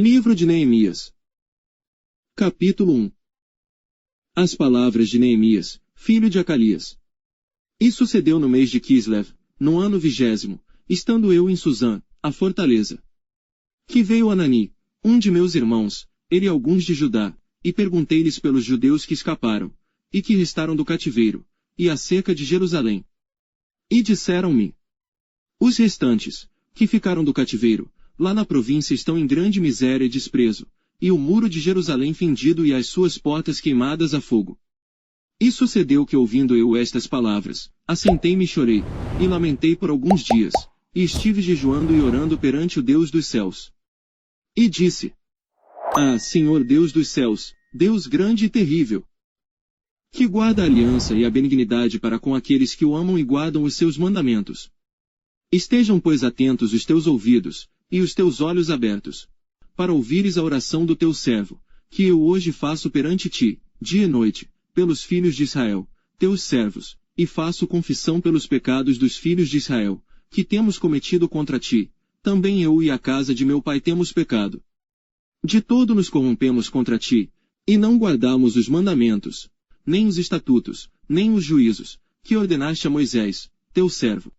Livro de Neemias. Capítulo 1. As palavras de Neemias, filho de Acalias. E sucedeu no mês de Quislev, no ano 20º, estando eu em Susã, a fortaleza, que veio Anani, um de meus irmãos, ele e alguns de Judá, e perguntei-lhes pelos judeus que escaparam, e que restaram do cativeiro, e acerca de Jerusalém. E disseram-me: os restantes, que ficaram do cativeiro, lá na província estão em grande miséria e desprezo, e o muro de Jerusalém fendido e as suas portas queimadas a fogo. E sucedeu que ouvindo eu estas palavras, assentei-me e chorei, e lamentei por alguns dias, e estive jejuando e orando perante o Deus dos céus. E disse: ah, Senhor Deus dos céus, Deus grande e terrível, que guarda a aliança e a benignidade para com aqueles que o amam e guardam os seus mandamentos. Estejam, pois, atentos os teus ouvidos, e os teus olhos abertos, para ouvires a oração do teu servo, que eu hoje faço perante ti, dia e noite, pelos filhos de Israel, teus servos, e faço confissão pelos pecados dos filhos de Israel, que temos cometido contra ti, também eu e a casa de meu pai temos pecado. De todo nos corrompemos contra ti, e não guardamos os mandamentos, nem os estatutos, nem os juízos, que ordenaste a Moisés, teu servo.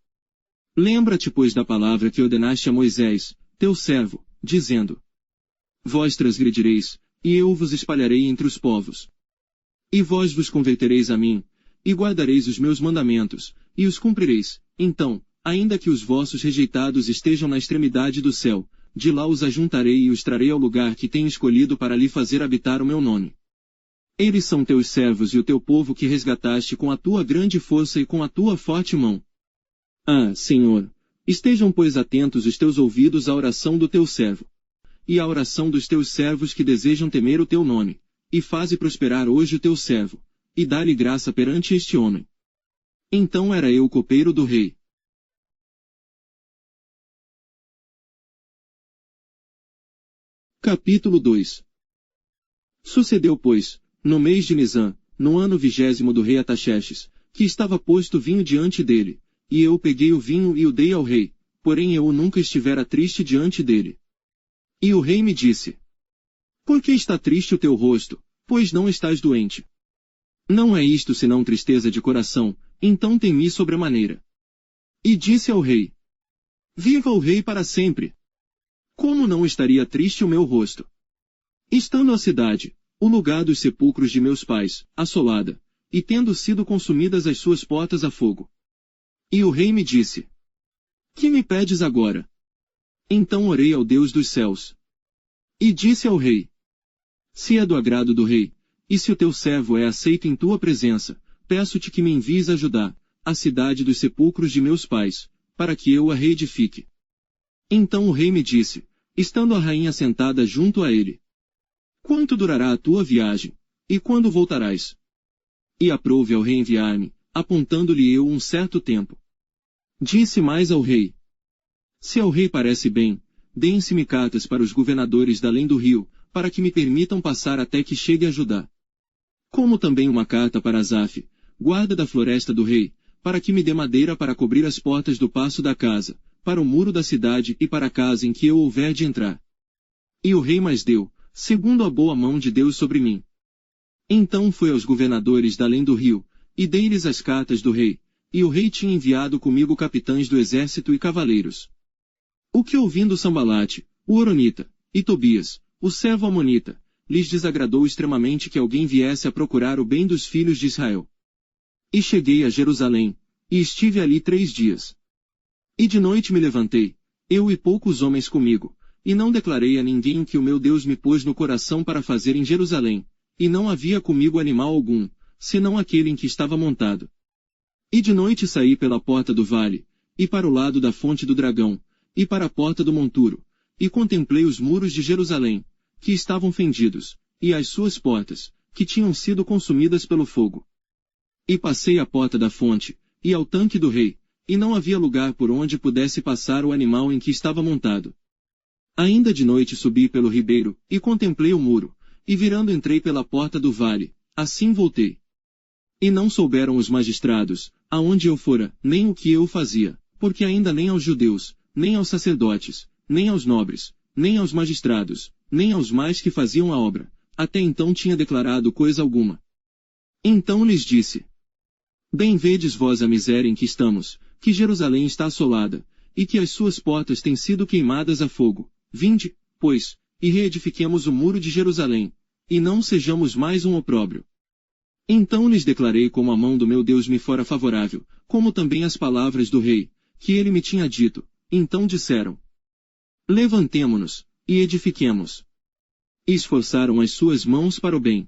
Lembra-te, pois, da palavra que ordenaste a Moisés, teu servo, dizendo: vós transgredireis, e eu vos espalharei entre os povos. E vós vos convertereis a mim, e guardareis os meus mandamentos, e os cumprireis. Então, ainda que os vossos rejeitados estejam na extremidade do céu, de lá os ajuntarei e os trarei ao lugar que tenho escolhido para lhe fazer habitar o meu nome. Eles são teus servos e o teu povo que resgataste com a tua grande força e com a tua forte mão. Ah, Senhor, estejam, pois, atentos os teus ouvidos à oração do teu servo, e à oração dos teus servos que desejam temer o teu nome, e faze prosperar hoje o teu servo, e dá-lhe graça perante este homem. Então era eu copeiro do rei. Capítulo 2. Sucedeu, pois, no mês de Nisã, no ano 20º do rei Artaxerxes, que estava posto vinho diante dele, e eu peguei o vinho e o dei ao rei, porém eu nunca estivera triste diante dele. E o rei me disse: por que está triste o teu rosto, pois não estás doente? Não é isto senão tristeza de coração, então temi sobremaneira. E disse ao rei: viva o rei para sempre! Como não estaria triste o meu rosto? Estando a cidade, o lugar dos sepulcros de meus pais, assolada, e tendo sido consumidas as suas portas a fogo. E o rei me disse: que me pedes agora? Então orei ao Deus dos céus. E disse ao rei: se é do agrado do rei, e se o teu servo é aceito em tua presença, peço-te que me envies a Judá, a cidade dos sepulcros de meus pais, para que eu a reedifique. Então o rei me disse, estando a rainha sentada junto a ele: quanto durará a tua viagem, e quando voltarás? E aprouve ao rei enviar-me, apontando-lhe eu um certo tempo. Disse mais ao rei: se ao rei parece bem, deem-se-me cartas para os governadores da além do rio, para que me permitam passar até que chegue a Judá. Como também uma carta para Asaf, guarda da floresta do rei, para que me dê madeira para cobrir as portas do paço da casa, para o muro da cidade e para a casa em que eu houver de entrar. E o rei mais deu, segundo a boa mão de Deus sobre mim. Então fui aos governadores da além do rio, e dei-lhes as cartas do rei, e o rei tinha enviado comigo capitães do exército e cavaleiros. O que ouvindo Sambalate, o Horonita, e Tobias, o servo amonita, lhes desagradou extremamente que alguém viesse a procurar o bem dos filhos de Israel. E cheguei a Jerusalém, e estive ali 3 dias. E de noite me levantei, eu e poucos homens comigo, e não declarei a ninguém o que o meu Deus me pôs no coração para fazer em Jerusalém, e não havia comigo animal algum, senão aquele em que estava montado. E de noite saí pela porta do vale, e para o lado da fonte do dragão, e para a porta do monturo, e contemplei os muros de Jerusalém, que estavam fendidos, e as suas portas, que tinham sido consumidas pelo fogo. E passei à porta da fonte, e ao tanque do rei, e não havia lugar por onde pudesse passar o animal em que estava montado. Ainda de noite subi pelo ribeiro, e contemplei o muro, e virando entrei pela porta do vale, assim voltei. E não souberam os magistrados, aonde eu fora, nem o que eu fazia, porque ainda nem aos judeus, nem aos sacerdotes, nem aos nobres, nem aos magistrados, nem aos mais que faziam a obra, até então tinha declarado coisa alguma. Então lhes disse: Bem vedes vós a miséria em que estamos, que Jerusalém está assolada, e que as suas portas têm sido queimadas a fogo. Vinde, pois, e reedifiquemos o muro de Jerusalém, e não sejamos mais um opróbrio. Então lhes declarei como a mão do meu Deus me fora favorável, como também as palavras do rei, que ele me tinha dito. Então disseram: Levantemo-nos, e edifiquemos. E esforçaram as suas mãos para o bem.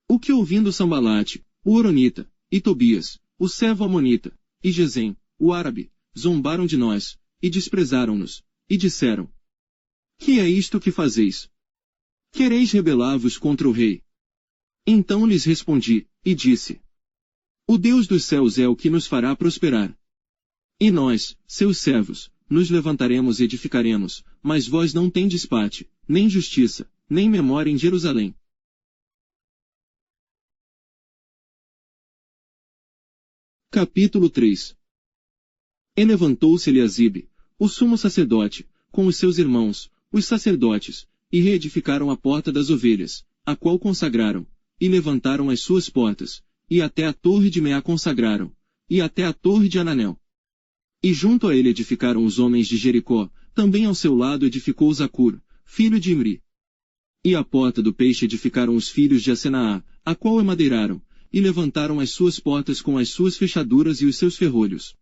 O que ouvindo Sambalate, o Horonita, e Tobias, o servo Amonita, e Gesem, o árabe, zombaram de nós, e desprezaram-nos, e disseram: Que é isto que fazeis? Quereis rebelar-vos contra o rei? Então lhes respondi, e disse: O Deus dos céus é o que nos fará prosperar. E nós, seus servos, nos levantaremos e edificaremos, mas vós não tendes parte, nem justiça, nem memória em Jerusalém. Capítulo 3. E levantou-se Eliasibe, o sumo sacerdote, com os seus irmãos, os sacerdotes, e reedificaram a porta das ovelhas, a qual consagraram, e levantaram as suas portas, e até a torre de Meá consagraram, e até a torre de Ananel. E junto a ele edificaram os homens de Jericó, também ao seu lado edificou Zacur, filho de Imri. E a porta do peixe edificaram os filhos de Asenaá, a qual emadeiraram, e levantaram as suas portas com as suas fechaduras e os seus ferrolhos.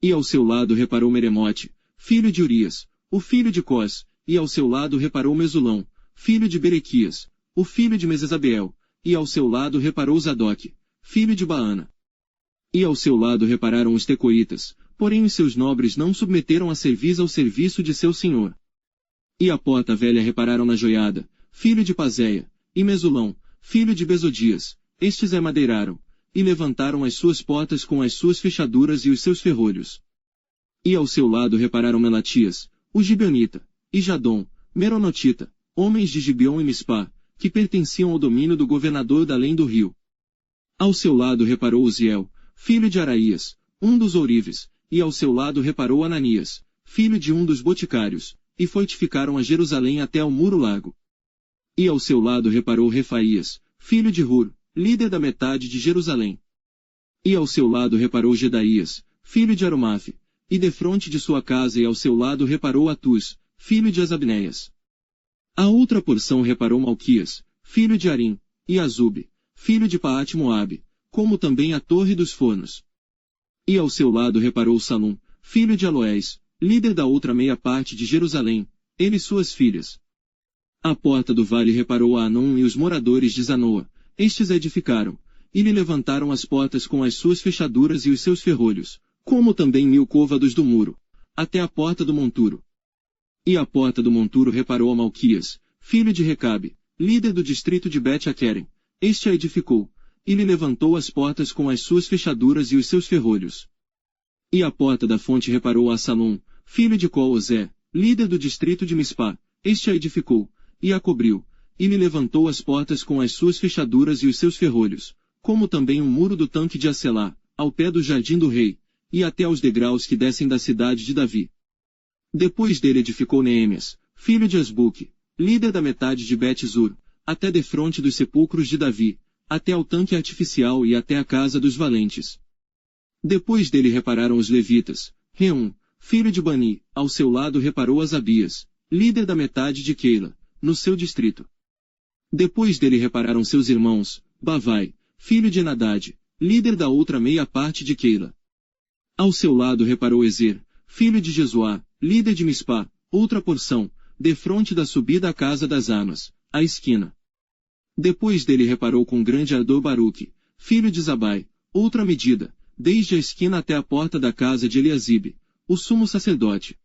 E ao seu lado reparou Meremote, filho de Urias, o filho de Cós, e ao seu lado reparou Mesulão, filho de Berequias, o filho de Mesesabeel, e ao seu lado reparou Zadoque, filho de Baana. E ao seu lado repararam os tecoitas, porém os seus nobres não submeteram a cerviz ao serviço de seu senhor. E a porta velha repararam na Joiada, filho de Pazéia, e Mesulão, filho de Besodias, estes emadeiraram, e levantaram as suas portas com as suas fechaduras e os seus ferrolhos. E ao seu lado repararam Melatias, o Gibeonita, e Jadom, Meronotita, homens de Gibeon e Mispá, que pertenciam ao domínio do governador da além do rio. Ao seu lado reparou Uziel, filho de Araías, um dos ourives, e ao seu lado reparou Ananias, filho de um dos boticários, e fortificaram a Jerusalém até ao muro largo. E ao seu lado reparou Refaías, filho de Hur, líder da metade de Jerusalém. E ao seu lado reparou Gedaías, filho de Aromafe, e defronte de sua casa e ao seu lado reparou Atuz, filho de Asabneias. A outra porção reparou Malquias, filho de Arim, e Azube, filho de Paate-Moabe, como também a torre dos fornos. E ao seu lado reparou Salum, filho de Aloés, líder da outra meia parte de Jerusalém, ele e suas filhas. A porta do vale reparou a Anum e os moradores de Zanoa, estes a edificaram, e lhe levantaram as portas com as suas fechaduras e os seus ferrolhos, como também 1000 côvados do muro, até a porta do monturo. E a porta do monturo reparou a Malquias, filho de Recabe, líder do distrito de Bet-Aquerem, este a edificou, e lhe levantou as portas com as suas fechaduras e os seus ferrolhos. E a porta da fonte reparou a Salom, filho de Col-Ozé, líder do distrito de Mispá, este a edificou, e a cobriu, e lhe levantou as portas com as suas fechaduras e os seus ferrolhos, como também o muro do tanque de Acelá, ao pé do jardim do rei, e até aos degraus que descem da cidade de Davi. Depois dele edificou Neemias, filho de Asbuque, líder da metade de Bet-Zur, até defronte dos sepulcros de Davi, até ao tanque artificial e até a casa dos valentes. Depois dele repararam os levitas, Reum, filho de Bani, ao seu lado reparou Asabias, líder da metade de Keila, no seu distrito. Depois dele repararam seus irmãos, Bavai, filho de Enadad, líder da outra meia parte de Keila. Ao seu lado reparou Ezer, filho de Jesuá, líder de Mispá, outra porção, defronte da subida à casa das armas, à esquina. Depois dele reparou com grande ardor Baruque, filho de Zabai, outra medida, desde a esquina até a porta da casa de Eliasibe, o sumo sacerdote.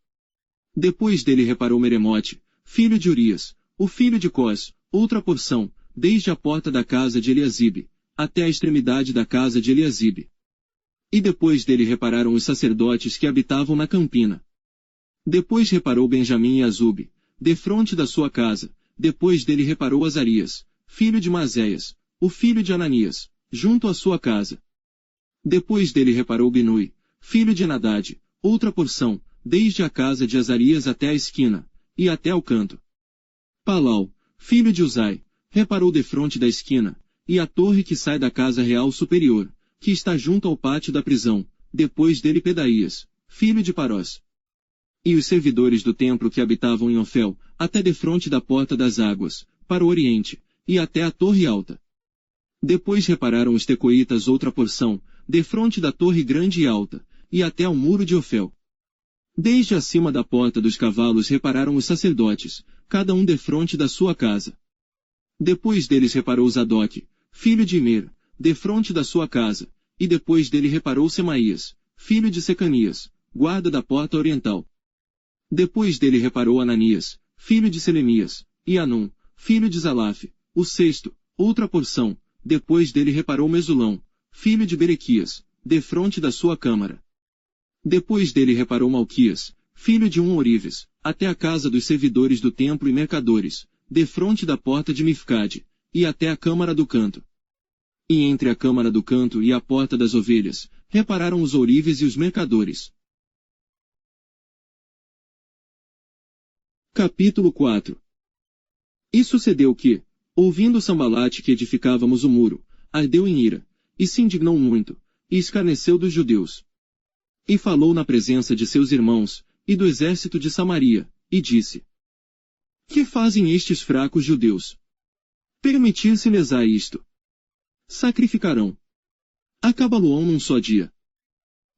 Depois dele reparou Meremote, filho de Urias, o filho de Cós, outra porção, desde a porta da casa de Eliasibe, até a extremidade da casa de Eliasibe. E depois dele repararam os sacerdotes que habitavam na campina. Depois reparou Benjamim e Azube, defronte da sua casa, depois dele reparou Azarias, filho de Mazéias, o filho de Ananias, junto à sua casa. Depois dele reparou Binui, filho de Enadad, outra porção, desde a casa de Azarias até a esquina, e até ao canto. Palau, filho de Uzai, reparou defronte da esquina, e a torre que sai da casa real superior, que está junto ao pátio da prisão, depois dele Pedaías, filho de Parós. E os servidores do templo que habitavam em Ofel, até defronte da porta das águas, para o oriente, e até a torre alta. Depois repararam os tecoitas outra porção, defronte da torre grande e alta, e até ao muro de Ofel. Desde acima da porta dos cavalos repararam os sacerdotes, cada um defronte da sua casa. Depois deles reparou Zadok, filho de Imer, defronte da sua casa, e depois dele reparou Semaías, filho de Secanias, guarda da porta oriental. Depois dele reparou Ananias, filho de Selemias, e Anum, filho de Zalaf, o sexto, outra porção, depois dele reparou Mesulão, filho de Berequias, defronte da sua câmara. Depois dele reparou Malquias, filho de Orives, até a casa dos servidores do templo e mercadores, defronte da porta de Mifcade, e até a câmara do canto. E entre a câmara do canto e a porta das ovelhas, repararam os ourives e os mercadores. Capítulo 4. E sucedeu que, ouvindo Sambalate que edificávamos o muro, ardeu em ira, e se indignou muito, e escarneceu dos judeus. E falou na presença de seus irmãos, e do exército de Samaria, e disse: Que fazem estes fracos judeus? Permitir-se-lhes-á isto. Sacrificarão. Acabá-lo-ão num só dia.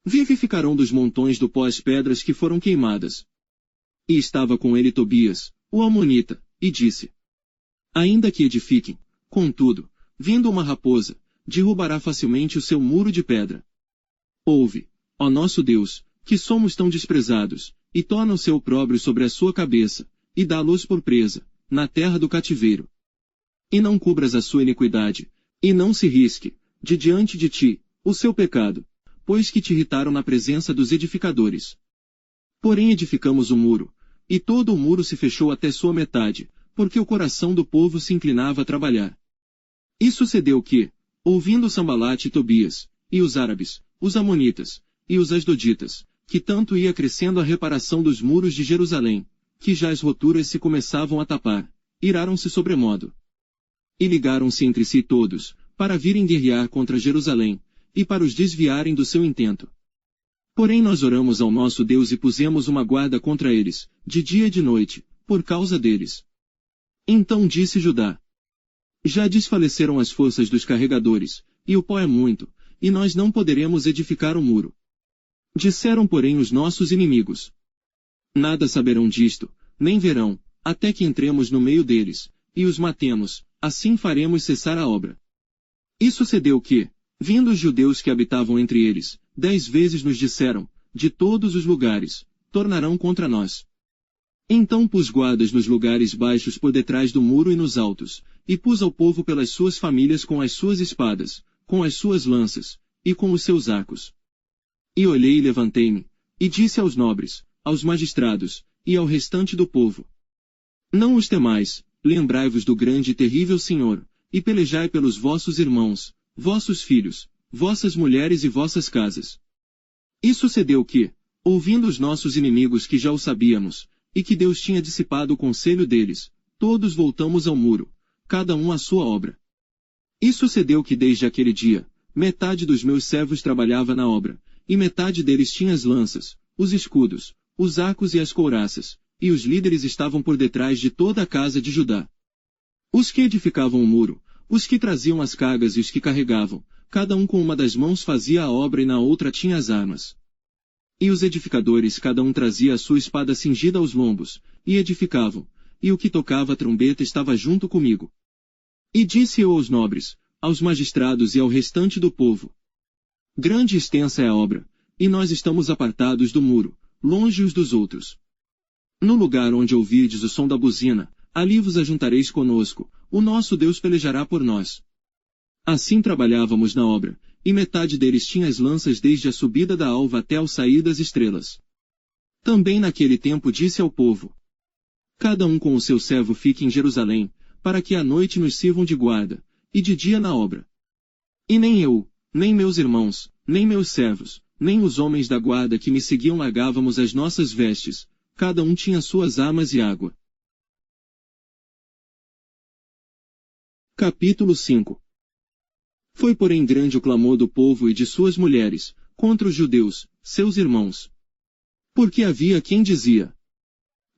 Vivificarão dos montões do pó as pedras que foram queimadas. E estava com ele Tobias, o amonita, e disse: Ainda que edifiquem, contudo, vindo uma raposa, derrubará facilmente o seu muro de pedra. Ouve, ó nosso Deus, que somos tão desprezados, e torna o seu opróbrio sobre a sua cabeça, e dá-los por presa, na terra do cativeiro. E não cubras a sua iniquidade, e não se risque, de diante de ti, o seu pecado, pois que te irritaram na presença dos edificadores. Porém edificamos o muro, e todo o muro se fechou até sua metade, porque o coração do povo se inclinava a trabalhar. E sucedeu que, ouvindo Sambalate e Tobias, e os árabes, os amonitas, e os asdoditas, que tanto ia crescendo a reparação dos muros de Jerusalém, que já as roturas se começavam a tapar, iraram-se sobremodo. E ligaram-se entre si todos, para virem guerrear contra Jerusalém, e para os desviarem do seu intento. Porém nós oramos ao nosso Deus e pusemos uma guarda contra eles, de dia e de noite, por causa deles. Então disse Judá: Já desfaleceram as forças dos carregadores, e o pó é muito, e nós não poderemos edificar o muro. Disseram porém os nossos inimigos: Nada saberão disto, nem verão, até que entremos no meio deles, e os matemos, assim faremos cessar a obra. E sucedeu que, vindo os judeus que habitavam entre eles, 10 vezes nos disseram, de todos os lugares, tornarão contra nós. Então pus guardas nos lugares baixos por detrás do muro e nos altos, e pus ao povo pelas suas famílias com as suas espadas, com as suas lanças, e com os seus arcos. E olhei e levantei-me, e disse aos nobres, aos magistrados, e ao restante do povo: Não os temais, lembrai-vos do grande e terrível Senhor, e pelejai pelos vossos irmãos, vossos filhos, vossas mulheres e vossas casas. E sucedeu que, ouvindo os nossos inimigos que já o sabíamos, e que Deus tinha dissipado o conselho deles, todos voltamos ao muro, cada um à sua obra. E sucedeu que desde aquele dia, metade dos meus servos trabalhava na obra, e metade deles tinha as lanças, os escudos, os arcos e as couraças, e os líderes estavam por detrás de toda a casa de Judá. Os que edificavam o muro, os que traziam as cargas e os que carregavam, cada um com uma das mãos fazia a obra e na outra tinha as armas. E os edificadores cada um trazia a sua espada cingida aos lombos, e edificavam, e o que tocava a trombeta estava junto comigo. E disse eu aos nobres, aos magistrados e ao restante do povo: Grande e extensa é a obra, e nós estamos apartados do muro, longe uns dos outros. No lugar onde ouvirdes o som da buzina, ali vos ajuntareis conosco, o nosso Deus pelejará por nós. Assim trabalhávamos na obra, e metade deles tinha as lanças desde a subida da alva até ao sair das estrelas. Também naquele tempo disse ao povo: Cada um com o seu servo fique em Jerusalém, para que à noite nos sirvam de guarda, e de dia na obra. E nem eu, nem meus irmãos, nem meus servos, nem os homens da guarda que me seguiam largávamos as nossas vestes, cada um tinha suas armas e água. Capítulo 5. Foi porém grande o clamor do povo e de suas mulheres, contra os judeus, seus irmãos. Porque havia quem dizia: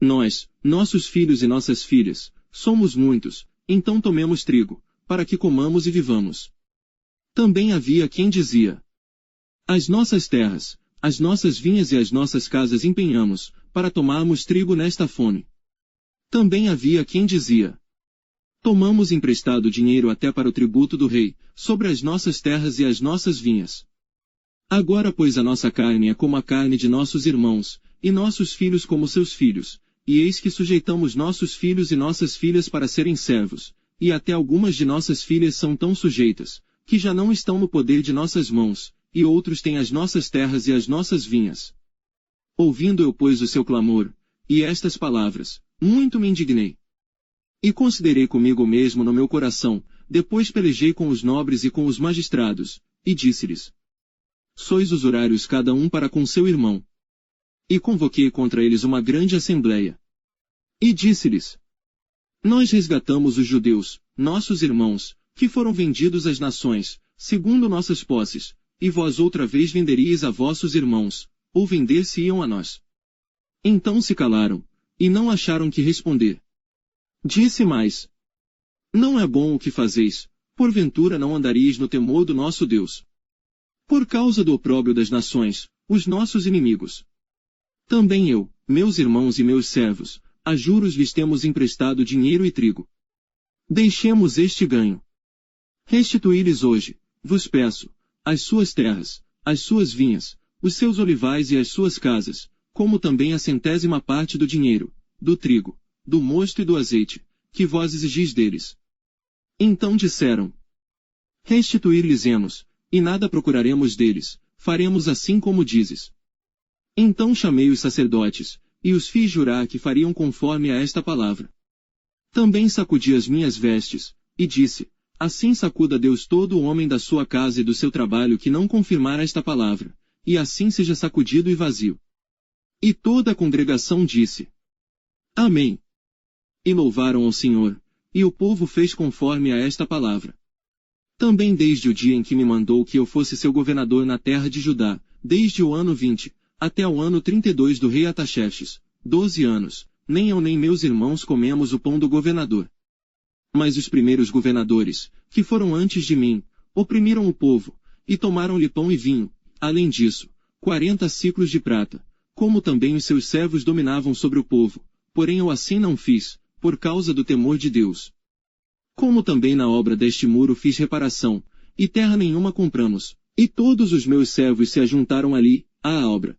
nós, nossos filhos e nossas filhas, somos muitos, então tomemos trigo, para que comamos e vivamos. Também havia quem dizia: as nossas terras, as nossas vinhas e as nossas casas empenhamos, para tomarmos trigo nesta fome. Também havia quem dizia: tomamos emprestado dinheiro até para o tributo do rei, sobre as nossas terras e as nossas vinhas. Agora pois a nossa carne é como a carne de nossos irmãos, e nossos filhos como seus filhos, e eis que sujeitamos nossos filhos e nossas filhas para serem servos, e até algumas de nossas filhas são tão sujeitas, que já não estão no poder de nossas mãos, e outros têm as nossas terras e as nossas vinhas. Ouvindo eu pois o seu clamor, e estas palavras, muito me indignei. E considerei comigo mesmo no meu coração, depois pelejei com os nobres e com os magistrados, e disse-lhes: sois usurários cada um para com seu irmão. E convoquei contra eles uma grande assembleia. E disse-lhes: nós resgatamos os judeus, nossos irmãos, que foram vendidos às nações, segundo nossas posses, e vós outra vez venderíeis a vossos irmãos, ou vender-se-iam a nós. Então se calaram, e não acharam que responder. Disse mais: não é bom o que fazeis, porventura não andaríeis no temor do nosso Deus. Por causa do opróbrio das nações, os nossos inimigos. Também eu, meus irmãos e meus servos, a juros lhes temos emprestado dinheiro e trigo. Deixemos este ganho. Restituí-lhes hoje, vos peço, as suas terras, as suas vinhas, os seus olivais e as suas casas, como também a 100ª parte do dinheiro, do trigo, do mosto e do azeite, que vós exigis deles. Então disseram: restituir-lhes-emos, e nada procuraremos deles, faremos assim como dizes. Então chamei os sacerdotes, e os fiz jurar que fariam conforme a esta palavra. Também sacudi as minhas vestes, e disse: assim sacuda Deus todo o homem da sua casa e do seu trabalho que não confirmar esta palavra, e assim seja sacudido e vazio. E toda a congregação disse: amém. E louvaram ao Senhor, e o povo fez conforme a esta palavra. Também desde o dia em que me mandou que eu fosse seu governador na terra de Judá, desde o ano 20, até o ano 32 do rei Artaxerxes, 12 anos, nem eu nem meus irmãos comemos o pão do governador. Mas os primeiros governadores, que foram antes de mim, oprimiram o povo, e tomaram-lhe pão e vinho, além disso, 40 siclos de prata, como também os seus servos dominavam sobre o povo, porém eu assim não fiz, por causa do temor de Deus. Como também na obra deste muro fiz reparação, e terra nenhuma compramos, e todos os meus servos se ajuntaram ali, à obra.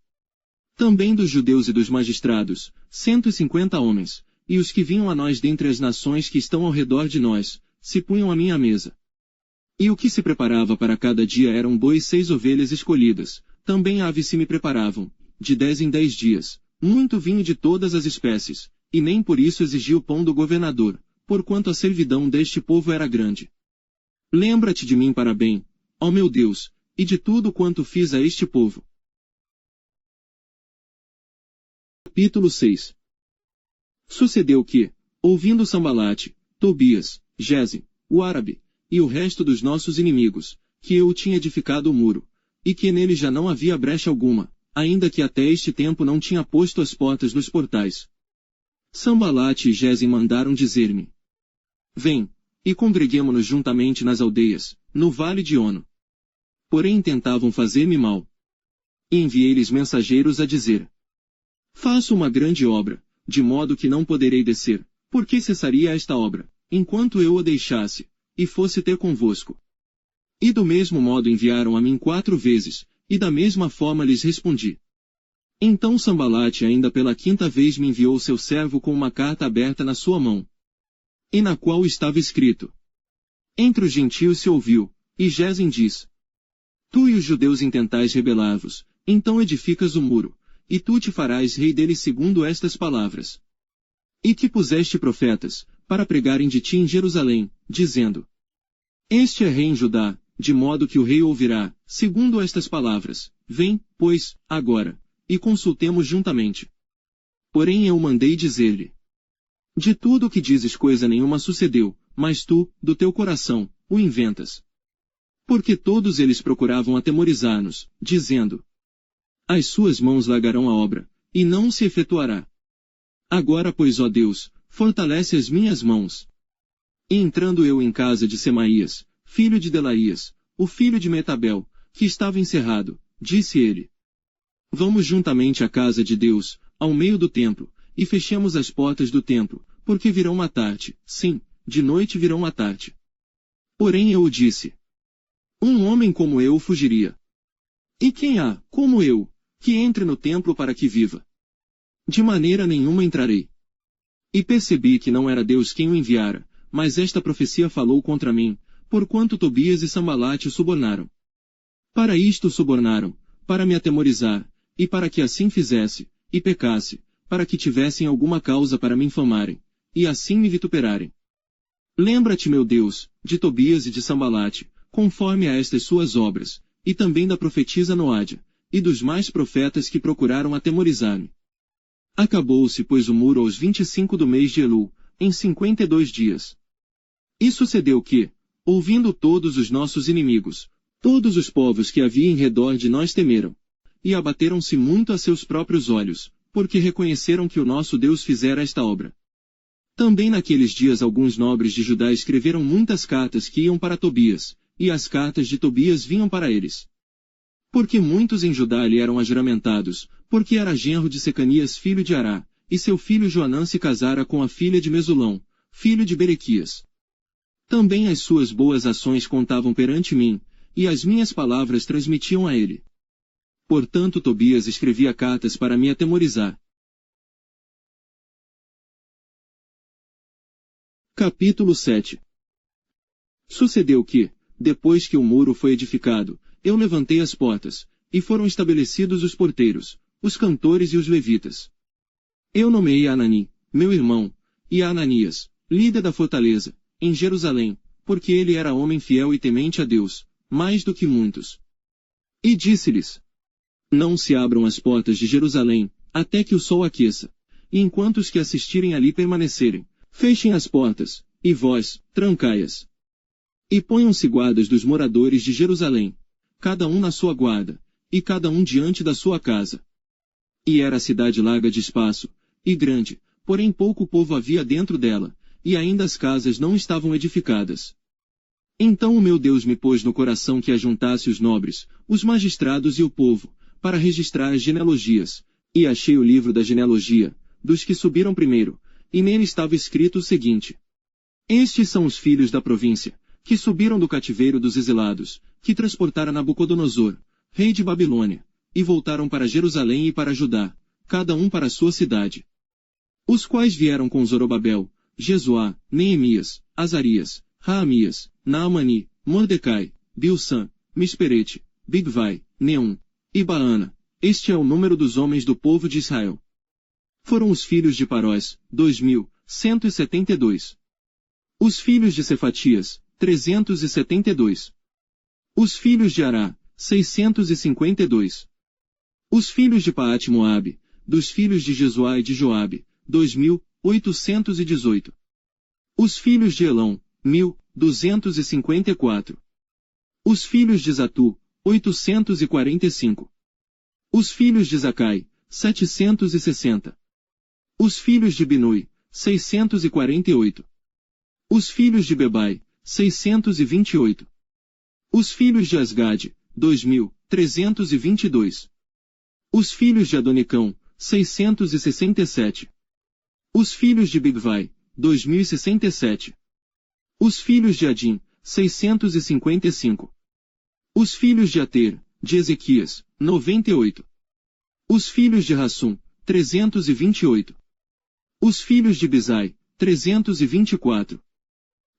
Também dos judeus e dos magistrados, 150 homens, e os que vinham a nós dentre as nações que estão ao redor de nós, se punham à minha mesa. E o que se preparava para cada dia eram bois 6 ovelhas escolhidas, também aves se me preparavam, de 10 em 10 dias, muito vinho de todas as espécies, e nem por isso exigi o pão do governador, porquanto a servidão deste povo era grande. Lembra-te de mim para bem, ó meu Deus, e de tudo quanto fiz a este povo. Capítulo 6. Sucedeu que, ouvindo Sambalate, Tobias, Gesem, o árabe, e o resto dos nossos inimigos, que eu tinha edificado o muro, e que nele já não havia brecha alguma, ainda que até este tempo não tinha posto as portas nos portais. Sambalate e Gesem mandaram dizer-me: vem, e congreguemo-nos juntamente nas aldeias, no vale de Ono. Porém tentavam fazer-me mal. E enviei-lhes mensageiros a dizer: faço uma grande obra, de modo que não poderei descer, porque cessaria esta obra, enquanto eu a deixasse, e fosse ter convosco. E do mesmo modo enviaram a mim 4 vezes, e da mesma forma lhes respondi. Então Sambalate ainda pela 5ª vez me enviou seu servo com uma carta aberta na sua mão, e na qual estava escrito: entre os gentios se ouviu, e Gesem diz: tu e os judeus intentais rebelar-vos, então edificas o muro, e tu te farás rei dele segundo estas palavras. E que puseste profetas, para pregarem de ti em Jerusalém, dizendo: este é rei em Judá, de modo que o rei ouvirá, segundo estas palavras. Vem, pois, agora, e consultemos juntamente. Porém eu mandei dizer-lhe: de tudo o que dizes coisa nenhuma sucedeu, mas tu, do teu coração, o inventas. Porque todos eles procuravam atemorizar-nos, dizendo: as suas mãos largarão a obra, e não se efetuará. Agora pois, ó Deus, fortalece as minhas mãos. E entrando eu em casa de Semaías, filho de Delaías, o filho de Metabel, que estava encerrado, disse ele: vamos juntamente à casa de Deus, ao meio do templo, e fechemos as portas do templo, porque virão matar-te, sim, de noite virão matar-te. Porém eu disse: um homem como eu fugiria. E quem há, como eu, que entre no templo para que viva? De maneira nenhuma entrarei. E percebi que não era Deus quem o enviara, mas esta profecia falou contra mim, porquanto Tobias e Sambalate o subornaram. Para isto o subornaram, para me atemorizar, e para que assim fizesse, e pecasse, para que tivessem alguma causa para me infamarem, e assim me vituperarem. Lembra-te, meu Deus, de Tobias e de Sambalate, conforme a estas suas obras, e também da profetisa Noádia, e dos mais profetas que procuraram atemorizar-me. Acabou-se, pois, o muro aos 25 do mês de Elul, em 52 dias. E sucedeu que, ouvindo todos os nossos inimigos, todos os povos que havia em redor de nós temeram, e abateram-se muito a seus próprios olhos, porque reconheceram que o nosso Deus fizera esta obra. Também naqueles dias alguns nobres de Judá escreveram muitas cartas que iam para Tobias, e as cartas de Tobias vinham para eles. Porque muitos em Judá lhe eram ajuramentados, porque era genro de Secanias filho de Ará, e seu filho Joanã se casara com a filha de Mesulão, filho de Berequias. Também as suas boas ações contavam perante mim, e as minhas palavras transmitiam a ele. Portanto Tobias escrevia cartas para me atemorizar. Capítulo 7. Sucedeu que, depois que o muro foi edificado, eu levantei as portas, e foram estabelecidos os porteiros, os cantores e os levitas. Eu nomeei Anani, meu irmão, e a Ananias, líder da fortaleza, em Jerusalém, porque ele era homem fiel e temente a Deus, mais do que muitos. E disse-lhes: não se abram as portas de Jerusalém, até que o sol aqueça, e enquanto os que assistirem ali permanecerem, fechem as portas, e vós, trancai-as. E ponham-se guardas dos moradores de Jerusalém, cada um na sua guarda, e cada um diante da sua casa. E era a cidade larga de espaço, e grande, porém pouco povo havia dentro dela, e ainda as casas não estavam edificadas. Então o meu Deus me pôs no coração que ajuntasse os nobres, os magistrados e o povo, para registrar as genealogias, e achei o livro da genealogia, dos que subiram primeiro, e nele estava escrito o seguinte: estes são os filhos da província, que subiram do cativeiro dos exilados, que transportaram Nabucodonosor, rei de Babilônia, e voltaram para Jerusalém e para Judá, cada um para a sua cidade. Os quais vieram com Zorobabel, Jesuá, Neemias, Azarias, Raamias, Naamani, Mordecai, Bilsã, Misperete, Bigvai, Neum, e Baana. Este é o número dos homens do povo de Israel. Foram os filhos de Parós, 2.172. Os filhos de Cefatias, 372. Os filhos de Ará, 652. Os filhos de Paate-Moabe, dos filhos de Jesuá e de Joabe, 2.818. Os filhos de Elão, 1.254. Os filhos de Zatu, 845. Os filhos de Zacai, 760. Os filhos de Binui, 648. Os filhos de Bebai, 628. Os filhos de Asgade, 2.322. Os filhos de Adonicão, 667. Os filhos de Bigvai, 2.067. Os filhos de Adim, 655. Os filhos de Ater, de Ezequias, 98. Os filhos de Rassum, 328. Os filhos de Bizai, 324.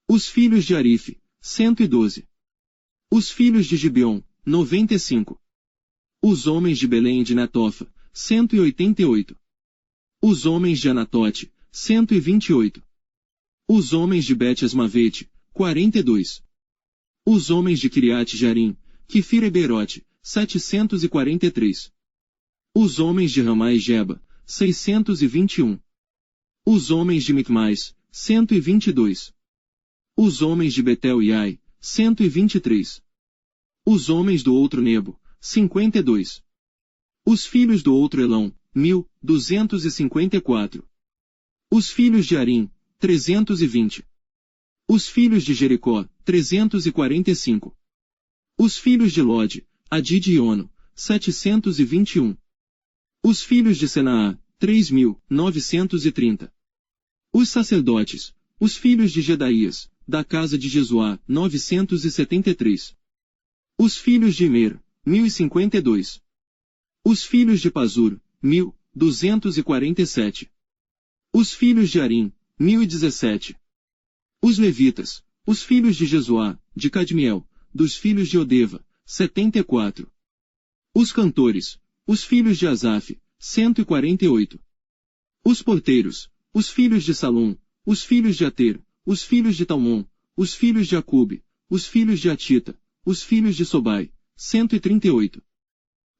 Os filhos de Arife, 112. Os filhos de Gibeon, 95. Os homens de Belém e de Netofa, 188. Os homens de Anatote, 128. Os homens de Bet-Asmavete, 42. Os homens de Kiriat-Jearim, Kefir-Beerote, 743. Os homens de Ramá e Geba, 621. Os homens de Micmais, 122. Os homens de Betel e Ai, 123. Os homens do outro Nebo, 52. Os filhos do outro Elão, 1.254. Os filhos de Arim, 320. Os filhos de Jericó, 345. Os filhos de Lode, Adid e Ono, 721. Os filhos de Senaá, 3.930. Os sacerdotes, os filhos de Gedaías, da casa de Jesuá, 973. Os filhos de Imer, 1052. Os filhos de Pazur, 1.247. Os filhos de Arim, 1017. Os levitas, os filhos de Jesuá, de Cadmiel, dos filhos de Odeva, 74. Os cantores, os filhos de Asaf, 148. Os porteiros, os filhos de Salum, os filhos de Ater, os filhos de Talmon, os filhos de Acube, os filhos de Atita, os filhos de Sobai, 138.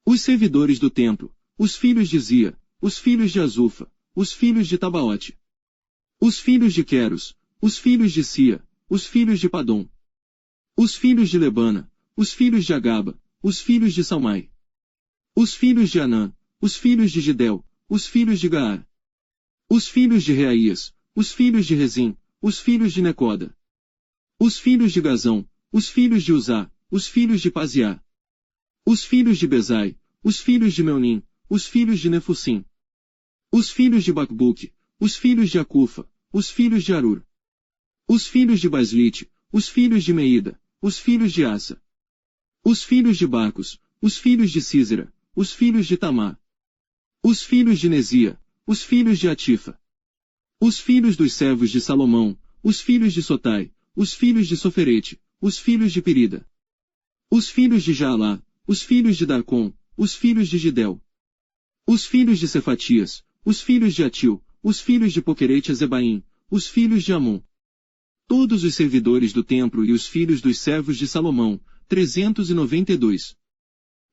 Os servidores do templo, os filhos de Zia, os filhos de Azufa, os filhos de Tabaote. Os filhos de Queros, os filhos de Sia, os filhos de Padom. Os filhos de Lebana, os filhos de Agaba, os filhos de Salmai. Os filhos de Anã, os filhos de Gidel, os filhos de Gaar. Os filhos de Reaías, os filhos de Rezim, os filhos de Necoda. Os filhos de Gazão, os filhos de Uzá, os filhos de Paziá. Os filhos de Bezai, os filhos de Meunim, os filhos de Nefussim. Os filhos de Bacbuque, os filhos de Acufa, os filhos de Arur. Os filhos de Baslite, os filhos de Meida, os filhos de Assa. Os filhos de Bacos, os filhos de Císera, os filhos de Tamá. Os filhos de Nezia, os filhos de Atifa. Os filhos dos servos de Salomão, os filhos de Sotai, os filhos de Soferete, os filhos de Pirida. Os filhos de Jaalá, os filhos de Darcom, os filhos de Gidel. Os filhos de Cefatias, os filhos de Atil, os filhos de Poquerete Azebaim, os filhos de Amon. Todos os servidores do templo e os filhos dos servos de Salomão, 392.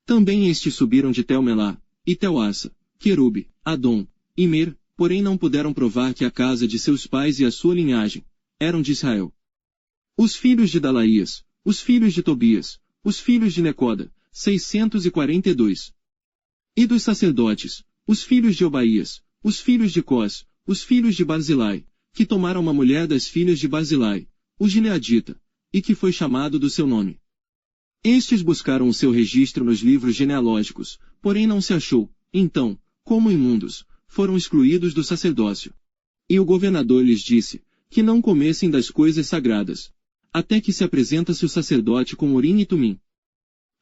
Também estes subiram de Tel-Melá, e Tel-Assa, Querube, Adom, Imer, porém não puderam provar que a casa de seus pais e a sua linhagem eram de Israel. Os filhos de Dalaías, os filhos de Tobias, os filhos de Necoda, 642. E dos sacerdotes, os filhos de Obaías, os filhos de Cós, os filhos de Barzilai, que tomaram uma mulher das filhas de Barzilai, o gileadita, e que foi chamado do seu nome. Estes buscaram o seu registro nos livros genealógicos, porém não se achou, então, como imundos, foram excluídos do sacerdócio. E o governador lhes disse, que não comessem das coisas sagradas, até que se apresentasse o sacerdote com Urim e Tumim.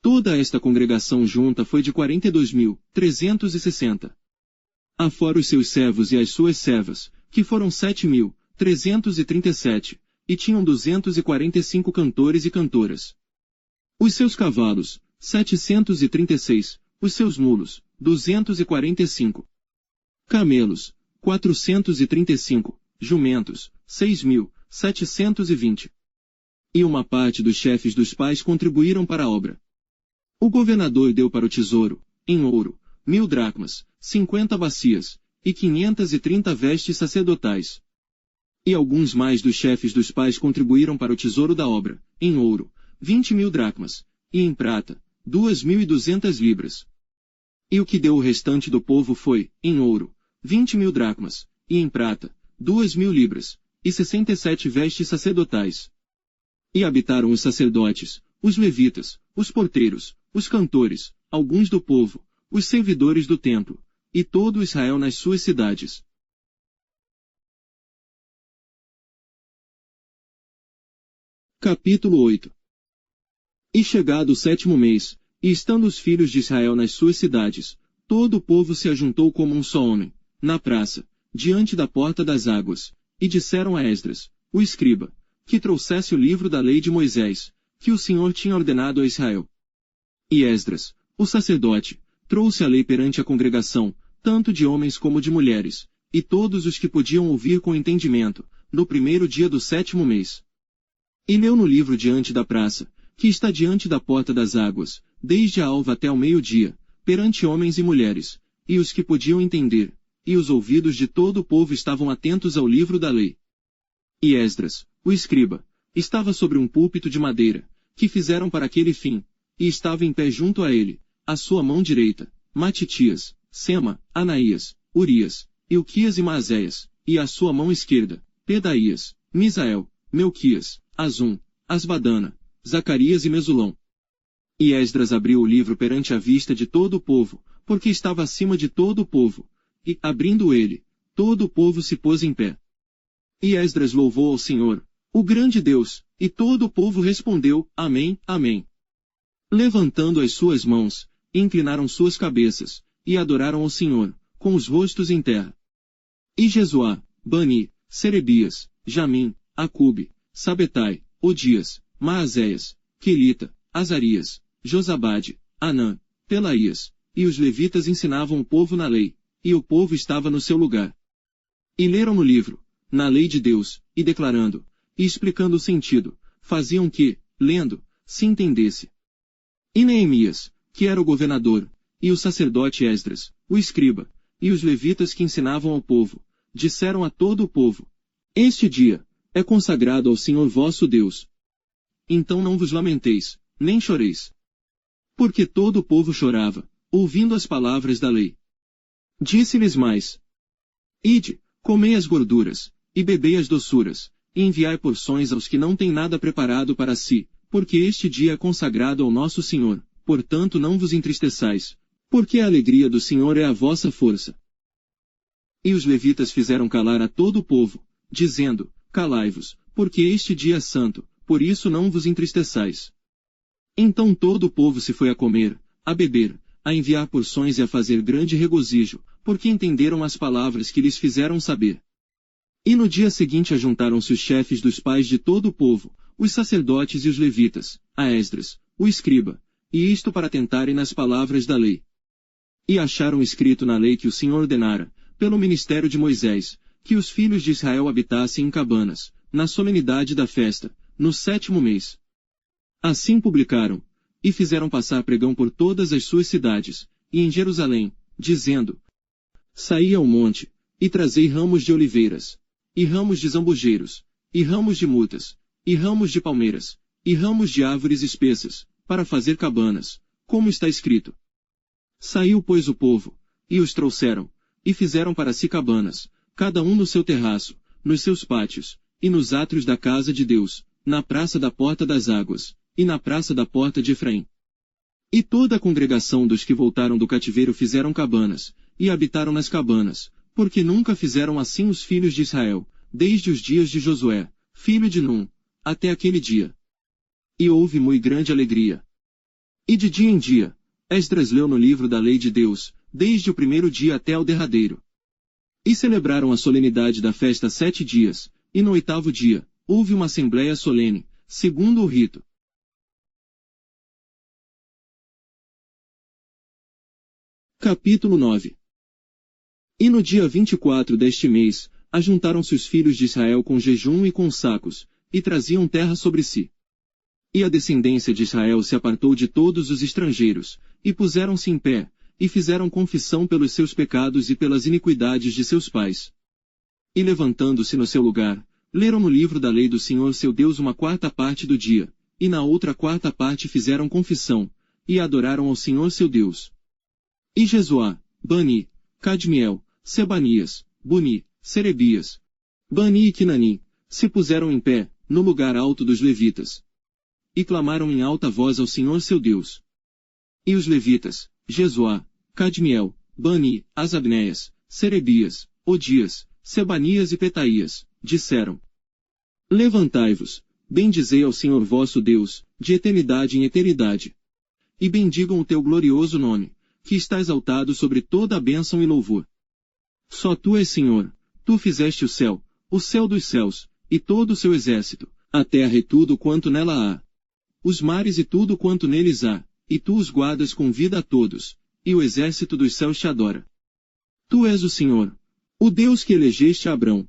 Toda esta congregação junta foi de 42.360. Afora os seus servos e as suas servas, que foram 7.337, e tinham 245 cantores e cantoras. Os seus cavalos, 736, os seus mulos, 245. Camelos, 435, jumentos, 6.720. E uma parte dos chefes dos pais contribuíram para a obra. O governador deu para o tesouro, em ouro, 1.000 dracmas, 50 bacias, e 530 vestes sacerdotais. E alguns mais dos chefes dos pais contribuíram para o tesouro da obra, em ouro, 20.000 dracmas, e em prata, 2.200 libras. E o que deu o restante do povo foi, em ouro, 20.000 dracmas, e em prata, 2.000 libras, e 67 vestes sacerdotais. E habitaram os sacerdotes, os levitas, os porteiros, os cantores, alguns do povo, os servidores do templo, e todo Israel nas suas cidades. Capítulo 8. E chegado o 7º mês, e estando os filhos de Israel nas suas cidades, todo o povo se ajuntou como um só homem, na praça, diante da porta das águas, e disseram a Esdras, o escriba, que trouxesse o livro da lei de Moisés, que o Senhor tinha ordenado a Israel. E Esdras, o sacerdote, trouxe a lei perante a congregação, tanto de homens como de mulheres, e todos os que podiam ouvir com entendimento, no primeiro dia do 7º mês. E leu no livro diante da praça, que está diante da porta das águas, desde a alva até ao meio-dia, perante homens e mulheres, e os que podiam entender, e os ouvidos de todo o povo estavam atentos ao livro da lei. E Esdras, o escriba, estava sobre um púlpito de madeira, que fizeram para aquele fim, e estava em pé junto a ele, à sua mão direita, Matitias, Sema, Anaías, Urias, Ilquias e Maazéias, e à sua mão esquerda, Pedaías, Misael, Melquias, Azum, Asbadana, Zacarias e Mesulão. E Esdras abriu o livro perante a vista de todo o povo, porque estava acima de todo o povo, e, abrindo ele, todo o povo se pôs em pé. E Esdras louvou ao Senhor, o grande Deus, e todo o povo respondeu, Amém, Amém. Levantando as suas mãos, inclinaram suas cabeças, e adoraram ao Senhor, com os rostos em terra. E Jesuá, Bani, Serebias, Jamim, Acube, Sabetai, Odias, Maazéias, Quelita, Azarias, Josabade, Anã, Pelaías, e os levitas ensinavam o povo na lei, e o povo estava no seu lugar. E leram no livro, na lei de Deus, e declarando, e explicando o sentido, faziam que, lendo, se entendesse. E Neemias, que era o governador, e o sacerdote Esdras, o escriba, e os levitas que ensinavam ao povo, disseram a todo o povo, Este dia é consagrado ao Senhor vosso Deus. Então não vos lamenteis, nem choreis. Porque todo o povo chorava, ouvindo as palavras da lei. Disse-lhes mais, Ide, comei as gorduras, e bebei as doçuras, e enviai porções aos que não têm nada preparado para si, porque este dia é consagrado ao nosso Senhor, portanto não vos entristeçais, porque a alegria do Senhor é a vossa força. E os levitas fizeram calar a todo o povo, dizendo, Calai-vos, porque este dia é santo, por isso não vos entristeçais. Então todo o povo se foi a comer, a beber, a enviar porções e a fazer grande regozijo, porque entenderam as palavras que lhes fizeram saber. E no dia seguinte ajuntaram-se os chefes dos pais de todo o povo, os sacerdotes e os levitas, a Esdras, o escriba, e isto para tentarem nas palavras da lei. E acharam escrito na lei que o Senhor ordenara, pelo ministério de Moisés, que os filhos de Israel habitassem em cabanas, na solenidade da festa, no 7º mês. Assim publicaram, e fizeram passar pregão por todas as suas cidades, e em Jerusalém, dizendo, Saí ao monte, e trazei ramos de oliveiras, e ramos de zambujeiros, e ramos de mutas, e ramos de palmeiras, e ramos de árvores espessas, para fazer cabanas, como está escrito. Saiu, pois, o povo, e os trouxeram, e fizeram para si cabanas, cada um no seu terraço, nos seus pátios, e nos átrios da casa de Deus, na praça da porta das águas, e na praça da porta de Efraim. E toda a congregação dos que voltaram do cativeiro fizeram cabanas, e habitaram nas cabanas, porque nunca fizeram assim os filhos de Israel, desde os dias de Josué, filho de Num, até aquele dia. E houve muito grande alegria. E de dia em dia, Esdras leu no livro da lei de Deus, desde o primeiro dia até ao derradeiro. E celebraram a solenidade da festa 7 dias, e no 8º dia, houve uma assembleia solene, segundo o rito. Capítulo 9. E no dia 24 deste mês, ajuntaram-se os filhos de Israel com jejum e com sacos, e traziam terra sobre si. E a descendência de Israel se apartou de todos os estrangeiros, e puseram-se em pé, e fizeram confissão pelos seus pecados e pelas iniquidades de seus pais. E levantando-se no seu lugar, leram no livro da lei do Senhor seu Deus 1/4 parte do dia, e na outra 4ª parte fizeram confissão, e adoraram ao Senhor seu Deus. E Jesuá, Bani, Cadmiel, Sebanias, Buni, Serebias, Bani e Quinani, se puseram em pé, no lugar alto dos levitas. E clamaram em alta voz ao Senhor seu Deus. E os levitas, Jesuá, Cadmiel, Bani, Asabneias, Serebias, Odias, Sebanias e Petaías, disseram, Levantai-vos, bendizei ao Senhor vosso Deus, de eternidade em eternidade. E bendigam o teu glorioso nome, que está exaltado sobre toda a bênção e louvor. Só tu és Senhor, tu fizeste o céu dos céus, e todo o seu exército, a terra e tudo quanto nela há, os mares e tudo quanto neles há, e tu os guardas com vida a todos, e o exército dos céus te adora. Tu és o Senhor, o Deus que elegeste a Abrão,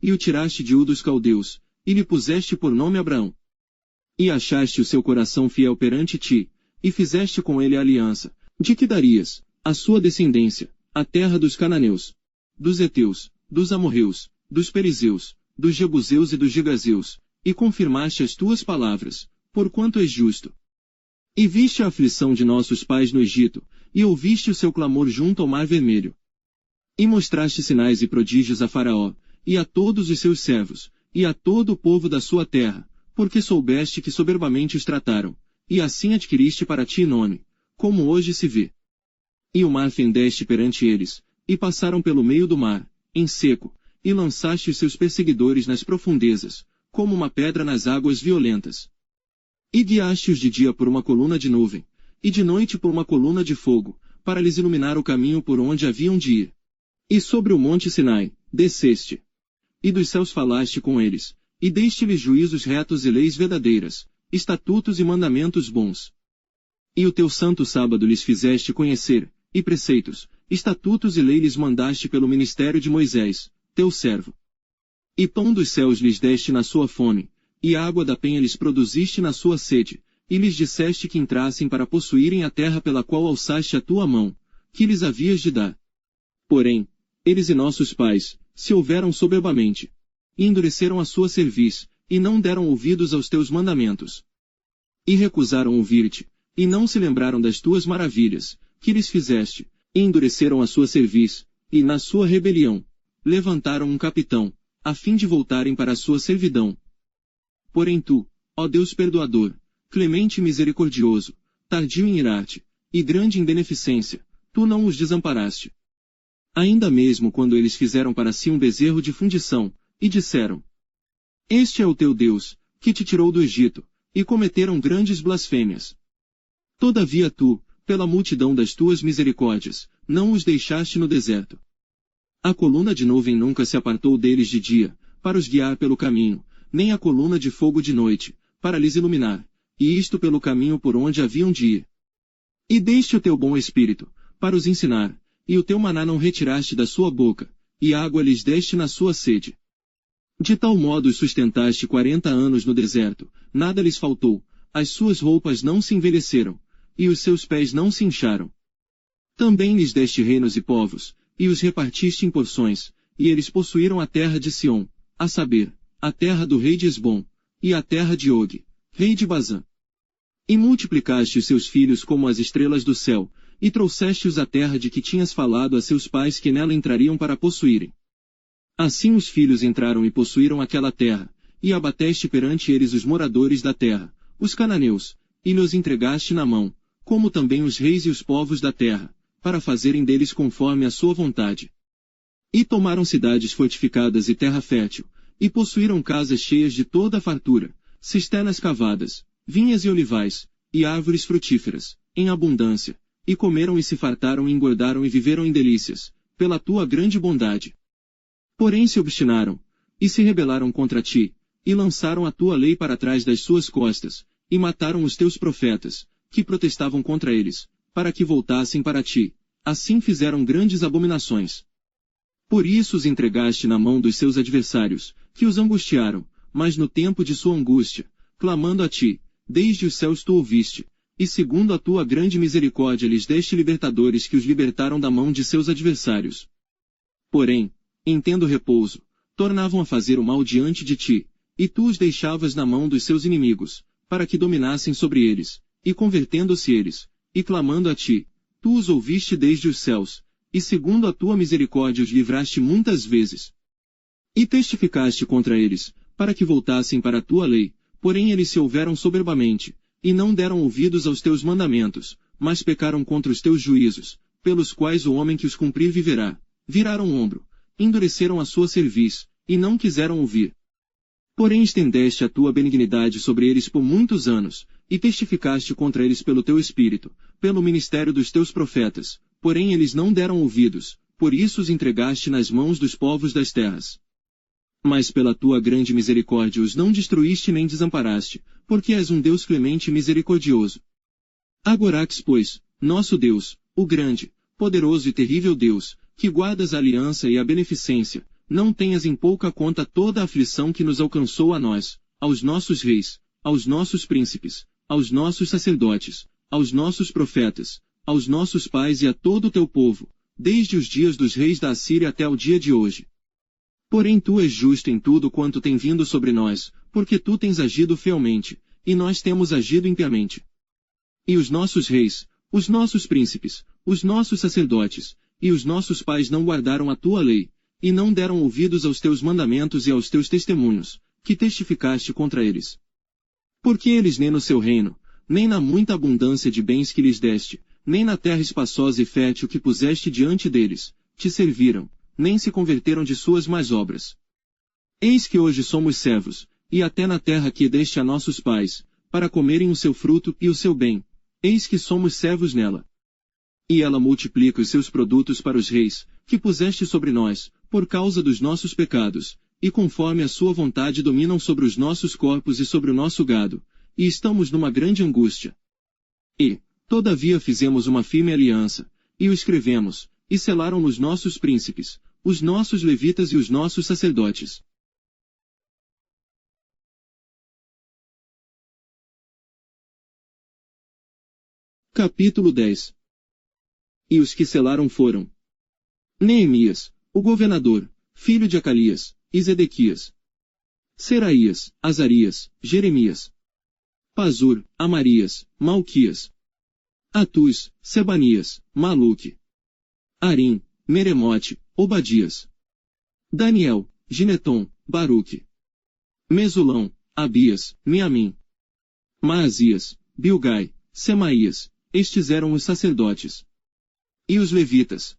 e o tiraste de Ur dos caldeus, e lhe puseste por nome Abraão. E achaste o seu coração fiel perante ti, e fizeste com ele a aliança, de que darias, à sua descendência, a terra dos cananeus. dos heteus, dos amorreus, dos perizeus, dos jebuseus e dos gigazeus, e confirmaste as tuas palavras, porquanto és justo. E viste a aflição de nossos pais no Egito, e ouviste o seu clamor junto ao Mar Vermelho. E mostraste sinais e prodígios a Faraó, e a todos os seus servos, e a todo o povo da sua terra, porque soubeste que soberbamente os trataram, e assim adquiriste para ti nome, como hoje se vê. E o mar fendeste perante eles, e passaram pelo meio do mar, em seco, e lançaste os seus perseguidores nas profundezas, como uma pedra nas águas violentas. E guiaste-os de dia por uma coluna de nuvem, e de noite por uma coluna de fogo, para lhes iluminar o caminho por onde haviam de ir. E sobre o monte Sinai, desceste. E dos céus falaste com eles, e deste-lhes juízos retos e leis verdadeiras, estatutos e mandamentos bons. E o teu santo sábado lhes fizeste conhecer, e preceitos, estatutos e lei lhes mandaste pelo ministério de Moisés, teu servo. E pão dos céus lhes deste na sua fome, e água da penha lhes produziste na sua sede, e lhes disseste que entrassem para possuírem a terra pela qual alçaste a tua mão, que lhes havias de dar. Porém, eles e nossos pais, se houveram soberbamente, e endureceram a sua cerviz, e não deram ouvidos aos teus mandamentos. E recusaram ouvir-te, e não se lembraram das tuas maravilhas, que lhes fizeste, e endureceram a sua cerviz, e na sua rebelião, levantaram um capitão, a fim de voltarem para a sua servidão. Porém tu, ó Deus perdoador, clemente e misericordioso, tardio em irar-te, e grande em beneficência, tu não os desamparaste. Ainda mesmo quando eles fizeram para si um bezerro de fundição, e disseram: Este é o teu Deus, que te tirou do Egito, e cometeram grandes blasfêmias. Todavia tu, pela multidão das tuas misericórdias, não os deixaste no deserto. A coluna de nuvem nunca se apartou deles de dia, para os guiar pelo caminho, nem a coluna de fogo de noite, para lhes iluminar, e isto pelo caminho por onde haviam de ir. E deste o teu bom espírito, para os ensinar, e o teu maná não retiraste da sua boca, e água lhes deste na sua sede. De tal modo os sustentaste 40 anos no deserto, nada lhes faltou, as suas roupas não se envelheceram, e os seus pés não se incharam. Também lhes deste reinos e povos, e os repartiste em porções, e eles possuíram a terra de Sião, a saber, a terra do rei de Esbom, e a terra de Og, rei de Bazã. E multiplicaste os seus filhos como as estrelas do céu, e trouxeste-os à terra de que tinhas falado a seus pais que nela entrariam para possuírem. Assim os filhos entraram e possuíram aquela terra, e abateste perante eles os moradores da terra, os cananeus, e lhes entregaste na mão, como também os reis e os povos da terra, para fazerem deles conforme a sua vontade. E tomaram cidades fortificadas e terra fértil, e possuíram casas cheias de toda a fartura, cisternas cavadas, vinhas e olivais, e árvores frutíferas, em abundância, e comeram e se fartaram e engordaram e viveram em delícias, pela tua grande bondade. Porém se obstinaram, e se rebelaram contra ti, e lançaram a tua lei para trás das suas costas, e mataram os teus profetas, que protestavam contra eles, para que voltassem para ti. Assim fizeram grandes abominações. Por isso os entregaste na mão dos seus adversários, que os angustiaram, mas no tempo de sua angústia, clamando a ti, desde os céus tu ouviste, e segundo a tua grande misericórdia lhes deste libertadores que os libertaram da mão de seus adversários. Porém, em tendo repouso, tornavam a fazer o mal diante de ti, e tu os deixavas na mão dos seus inimigos, para que dominassem sobre eles, e convertendo-se eles, e clamando a ti, tu os ouviste desde os céus, e segundo a tua misericórdia os livraste muitas vezes. E testificaste contra eles, para que voltassem para a tua lei, porém eles se houveram soberbamente, e não deram ouvidos aos teus mandamentos, mas pecaram contra os teus juízos, pelos quais o homem que os cumprir viverá. Viraram o ombro, endureceram a sua cerviz, e não quiseram ouvir. Porém estendeste a tua benignidade sobre eles por muitos anos, e testificaste contra eles pelo teu espírito, pelo ministério dos teus profetas, porém eles não deram ouvidos, por isso os entregaste nas mãos dos povos das terras. Mas pela tua grande misericórdia os não destruíste nem desamparaste, porque és um Deus clemente e misericordioso. Agorax, pois, nosso Deus, o grande, poderoso e terrível Deus, que guardas a aliança e a beneficência, não tenhas em pouca conta toda a aflição que nos alcançou a nós, aos nossos reis, aos nossos príncipes, aos nossos sacerdotes, aos nossos profetas, aos nossos pais e a todo o teu povo, desde os dias dos reis da Assíria até o dia de hoje. Porém tu és justo em tudo quanto tem vindo sobre nós, porque tu tens agido fielmente, e nós temos agido impiamente. E os nossos reis, os nossos príncipes, os nossos sacerdotes, e os nossos pais não guardaram a tua lei, e não deram ouvidos aos teus mandamentos e aos teus testemunhos, que testificaste contra eles. Porque eles nem no seu reino, nem na muita abundância de bens que lhes deste, nem na terra espaçosa e fértil que puseste diante deles, te serviram, nem se converteram de suas más obras. Eis que hoje somos servos, e até na terra que deste a nossos pais, para comerem o seu fruto e o seu bem, eis que somos servos nela. E ela multiplica os seus produtos para os reis, que puseste sobre nós, por causa dos nossos pecados, e conforme a sua vontade dominam sobre os nossos corpos e sobre o nosso gado, e estamos numa grande angústia. E, todavia fizemos uma firme aliança, e o escrevemos, e selaram-nos nossos príncipes, os nossos levitas e os nossos sacerdotes. Capítulo 10. E os que selaram foram Neemias, o governador, filho de Acalias, e Zedequias, Seraías, Azarias, Jeremias, Pazur, Amarias, Malquias, Atus, Sebanias, Maluque, Arim, Meremote, Obadias, Daniel, Gineton, Baruque, Mesulão, Abias, Miamim, Maazias, Bilgai, Semaías, estes eram os sacerdotes. E os levitas.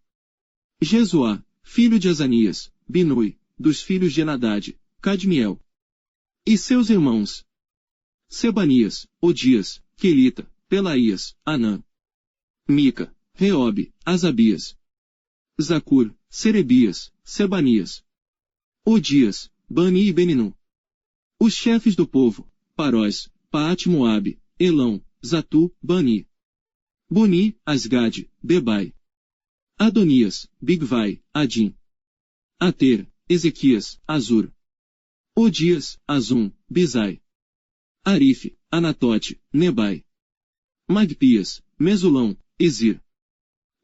Jesuá, filho de Azanias, Binui, dos filhos de Enadade, Cadmiel. E seus irmãos. Sebanias, Odias, Quelita, Pelaías, Anã, Mica, Reobe, Asabias, Zacur, Serebias, Sebanias, Odias, Bani e Beninu. Os chefes do povo, Parós, Paate-Moabe, Elão, Zatu, Bani, Boni, Asgade, Bebai, Adonias, Bigvai, Adim, Ater, Ezequias, Azur, Odias, Azum, Bizai, Arife, Anatote, Nebai, Magpias, Mesulão, Ezir,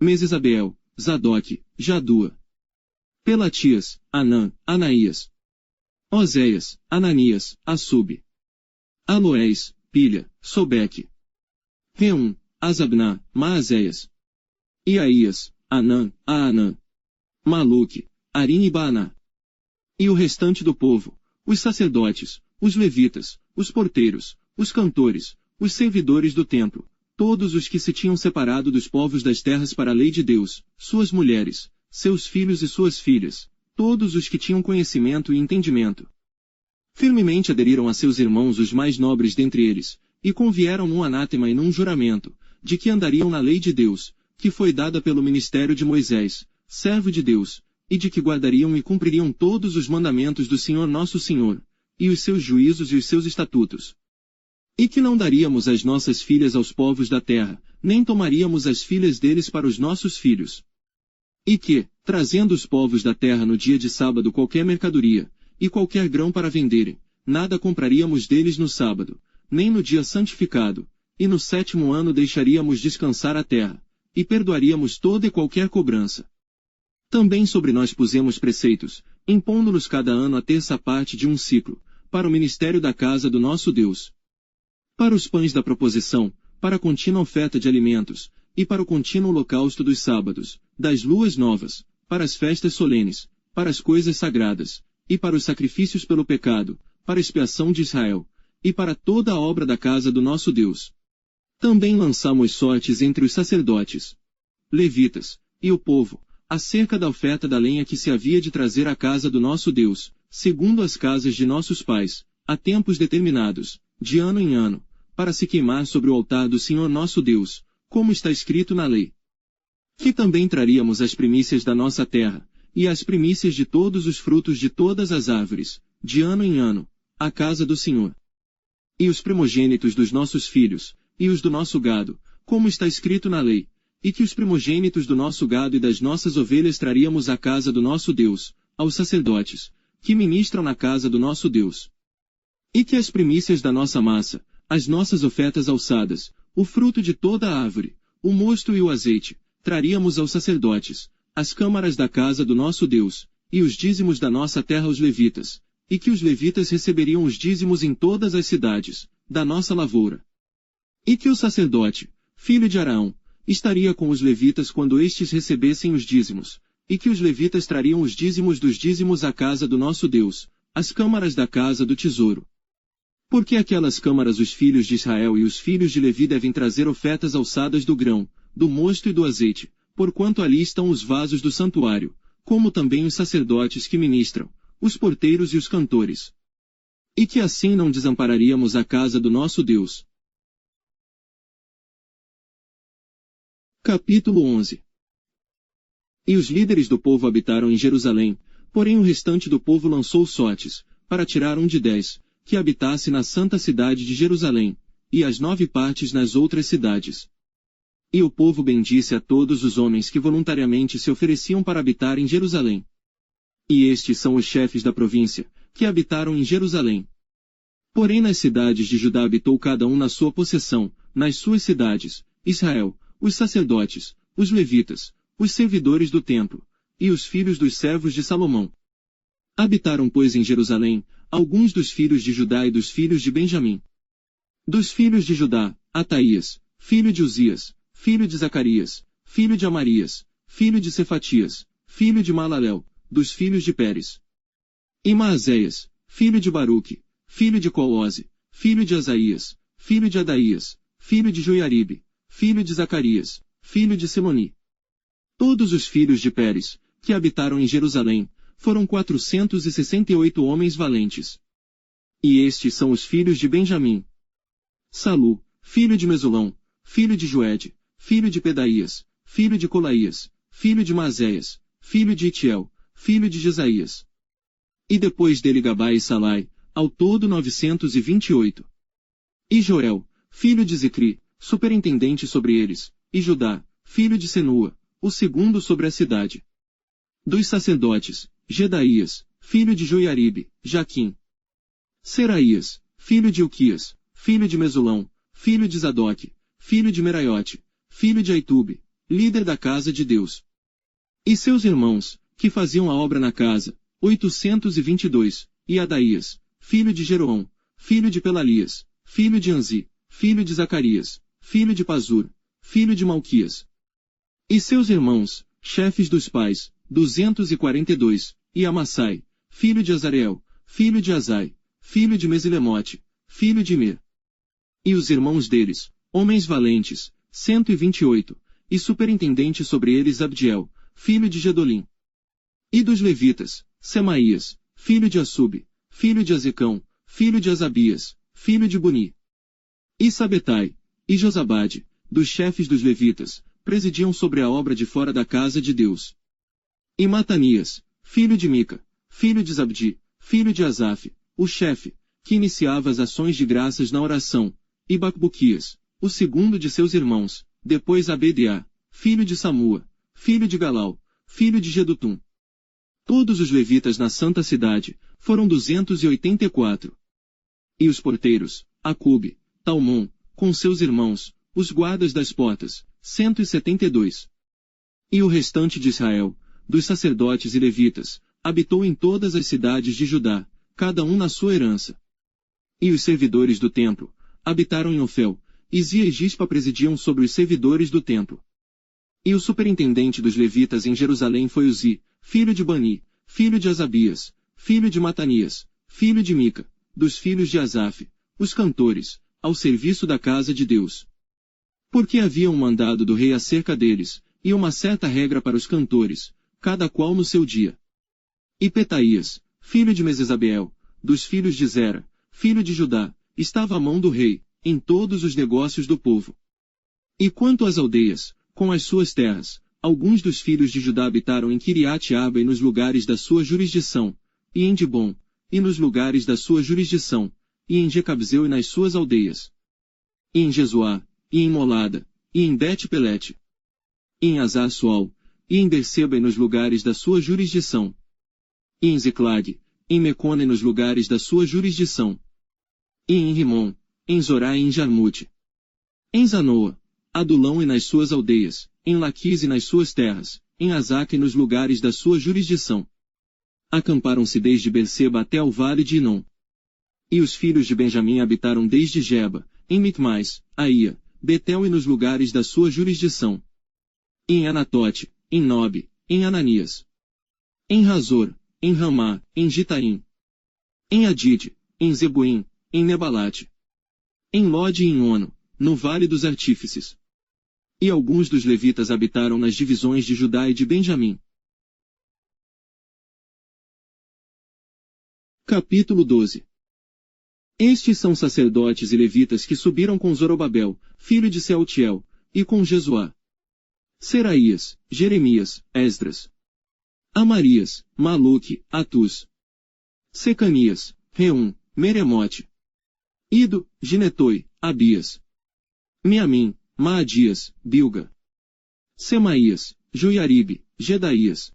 Mesesabeel, Zadok, Jadua, Pelatias, Anã, Anaías, Oséias, Ananias, Assub, Aloés, Pilha, Sobeque, Reum, Azabná, Maazéias, Iaías, Anã, Aanã, Maluque, Arim e Baaná. E o restante do povo, os sacerdotes, os levitas, os porteiros, os cantores, os servidores do templo, todos os que se tinham separado dos povos das terras para a lei de Deus, suas mulheres, seus filhos e suas filhas, todos os que tinham conhecimento e entendimento. Firmemente aderiram a seus irmãos os mais nobres dentre eles, e convieram num anátema e num juramento, de que andariam na lei de Deus, que foi dada pelo ministério de Moisés, servo de Deus, e de que guardariam e cumpririam todos os mandamentos do Senhor nosso Senhor, e os seus juízos e os seus estatutos. E que não daríamos as nossas filhas aos povos da terra, nem tomaríamos as filhas deles para os nossos filhos. E que, trazendo os povos da terra no dia de sábado qualquer mercadoria, e qualquer grão para venderem, nada compraríamos deles no sábado, nem no dia santificado, e no 7º ano deixaríamos descansar a terra, e perdoaríamos toda e qualquer cobrança. Também sobre nós pusemos preceitos, impondo-nos cada ano a terça parte de um ciclo, para o ministério da casa do nosso Deus. Para os pães da proposição, para a contínua oferta de alimentos, e para o contínuo holocausto dos sábados, das luas novas, para as festas solenes, para as coisas sagradas, e para os sacrifícios pelo pecado, para a expiação de Israel, e para toda a obra da casa do nosso Deus. Também lançamos sortes entre os sacerdotes, levitas, e o povo, acerca da oferta da lenha que se havia de trazer à casa do nosso Deus, segundo as casas de nossos pais, a tempos determinados, de ano em ano, para se queimar sobre o altar do Senhor nosso Deus, como está escrito na lei. Que também traríamos as primícias da nossa terra, e as primícias de todos os frutos de todas as árvores, de ano em ano, à casa do Senhor. E os primogênitos dos nossos filhos, e os do nosso gado, como está escrito na lei, e que os primogênitos do nosso gado e das nossas ovelhas traríamos à casa do nosso Deus, aos sacerdotes, que ministram na casa do nosso Deus. E que as primícias da nossa massa, as nossas ofertas alçadas, o fruto de toda a árvore, o mosto e o azeite, traríamos aos sacerdotes, as câmaras da casa do nosso Deus, e os dízimos da nossa terra aos levitas, e que os levitas receberiam os dízimos em todas as cidades, da nossa lavoura. E que o sacerdote, filho de Arão, estaria com os levitas quando estes recebessem os dízimos, e que os levitas trariam os dízimos dos dízimos à casa do nosso Deus, as câmaras da casa do tesouro. Porque aquelas câmaras os filhos de Israel e os filhos de Levi devem trazer ofertas alçadas do grão, do mosto e do azeite, porquanto ali estão os vasos do santuário, como também os sacerdotes que ministram, os porteiros e os cantores. E que assim não desampararíamos a casa do nosso Deus. Capítulo 11. E os líderes do povo habitaram em Jerusalém, porém o restante do povo lançou sortes, para tirar 1 de 10, que habitasse na santa cidade de Jerusalém, e as 9 partes nas outras cidades. E o povo bendisse a todos os homens que voluntariamente se ofereciam para habitar em Jerusalém. E estes são os chefes da província, que habitaram em Jerusalém. Porém nas cidades de Judá habitou cada um na sua possessão, nas suas cidades, Israel, os sacerdotes, os levitas, os servidores do templo, e os filhos dos servos de Salomão. Habitaram, pois, em Jerusalém, alguns dos filhos de Judá e dos filhos de Benjamim. Dos filhos de Judá, Ataías, filho de Uzias, filho de Zacarias, filho de Amarias, filho de Cefatias, filho de Malalel, dos filhos de Pérez. E Maazéias, filho de Baruque, filho de Colose, filho de Asaías, filho de Adaías, filho de Joiaribe, filho de Zacarias, filho de Semoni. Todos os filhos de Pérez, que habitaram em Jerusalém, foram 468 homens valentes. E estes são os filhos de Benjamim. Salu, filho de Mesulão, filho de Joede, filho de Pedaías, filho de Colaías, filho de Maazéias, filho de Itiel, filho de Jesaías. E depois dele Gabai e Salai, ao todo 928. E Joel, filho de Zicri, superintendente sobre eles, e Judá, filho de Senua, o segundo sobre a cidade. Dos sacerdotes, Gedaías, filho de Joiaribe, Jaquim. Seraías, filho de Ilquias, filho de Mesulão, filho de Zadoque, filho de Meraiote, filho de Aitube, líder da casa de Deus. E seus irmãos, que faziam a obra na casa, 822, e Adaías, filho de Jeroão, filho de Pelalias, filho de Anzi, filho de Zacarias, filho de Pazur, filho de Malquias. E seus irmãos, chefes dos pais, 242, e Amassai, filho de Azareel, filho de Azai, filho de Mesilemote, filho de Mir. E os irmãos deles, homens valentes, 128, e superintendente sobre eles Abdiel, filho de Gedolim. E dos levitas, Semaías, filho de Assub, filho de Azecão, filho de Asabias, filho de Buni. E Sabetai, e Josabade, dos chefes dos levitas, presidiam sobre a obra de fora da casa de Deus. E Matanias, filho de Mica, filho de Zabdi, filho de Asaf, o chefe, que iniciava as ações de graças na oração, e Bacbuquias, o segundo de seus irmãos, depois Abedeá, filho de Samua, filho de Galau, filho de Gedutum. Todos os levitas na santa cidade, foram 284. E os porteiros, Acube, Talmon, com seus irmãos, os guardas das portas, 172. E o restante de Israel, dos sacerdotes e levitas, habitou em todas as cidades de Judá, cada um na sua herança. E os servidores do templo, habitaram em Ofel, e Zia e Gispa presidiam sobre os servidores do templo. E o superintendente dos levitas em Jerusalém foi Uzi, filho de Bani, filho de Asabias, filho de Matanias, filho de Mica, dos filhos de Asaf, os cantores, ao serviço da casa de Deus. Porque havia um mandado do rei acerca deles, e uma certa regra para os cantores, cada qual no seu dia. E Petaías, filho de Mesesabeel, dos filhos de Zera, filho de Judá, estava à mão do rei, em todos os negócios do povo. E quanto às aldeias, com as suas terras, alguns dos filhos de Judá habitaram em Kiriat-Arba e nos lugares da sua jurisdição, e em Dibom, e nos lugares da sua jurisdição, e em Jecabzeu e nas suas aldeias. E em Jesuá, e em Molada, e em Bet-Pelete. E em Azar-Sual, e em Berseba e nos lugares da sua jurisdição. E em Ziclag, em Mecona e nos lugares da sua jurisdição. E em Rimon, em Zorá e em Jarmute. Em Zanoa, Adulão e nas suas aldeias, em Laquis e nas suas terras, em Azaca e nos lugares da sua jurisdição. Acamparam-se desde Berseba até ao vale de Inom. E os filhos de Benjamim habitaram desde Geba, em Micmais, Aía, Betel e nos lugares da sua jurisdição. E em Anatote, em Nobe, em Ananias. Em Razor, em Ramá, em Gitaim. Em Adide, em Zebuim, em Nebalate. Em Lode e em Ono, no Vale dos Artífices. E alguns dos levitas habitaram nas divisões de Judá e de Benjamim. Capítulo 12. Estes são sacerdotes e levitas que subiram com Zorobabel, filho de Sealtiel, e com Jesuá. Seraías, Jeremias, Esdras. Amarias, Maluque, Atus. Secanias, Reum, Meremote. Ido, Ginetoi, Abias. Miamim, Maadias, Bilga. Semaías, Joiaribe, Gedaías.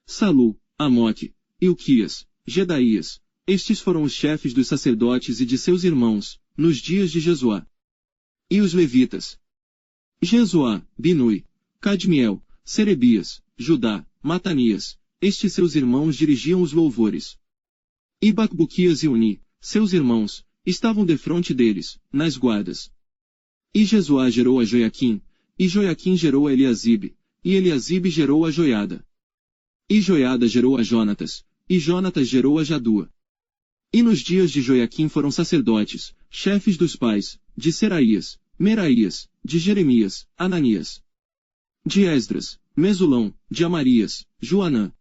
Salu, Amoque, Ilquias, Gedaías. Estes foram os chefes dos sacerdotes e de seus irmãos, nos dias de Jesuá. E os levitas. Jesuá, Binui, Cadmiel, Serebias, Judá, Matanias, estes seus irmãos dirigiam os louvores. E Bacbuquias e Uni, seus irmãos, estavam defronte deles, nas guardas. E Jesuá gerou a Joiaquim, e Joiaquim gerou a Eliasibe, e Eliasibe gerou a Joiada. E Joiada gerou a Jonatas, e Jonatas gerou a Jadua. E nos dias de Joiaquim foram sacerdotes, chefes dos pais, de Seraías, Meraías, de Jeremias, Ananias. De Esdras, Mesulão, de Amarias, Joanã.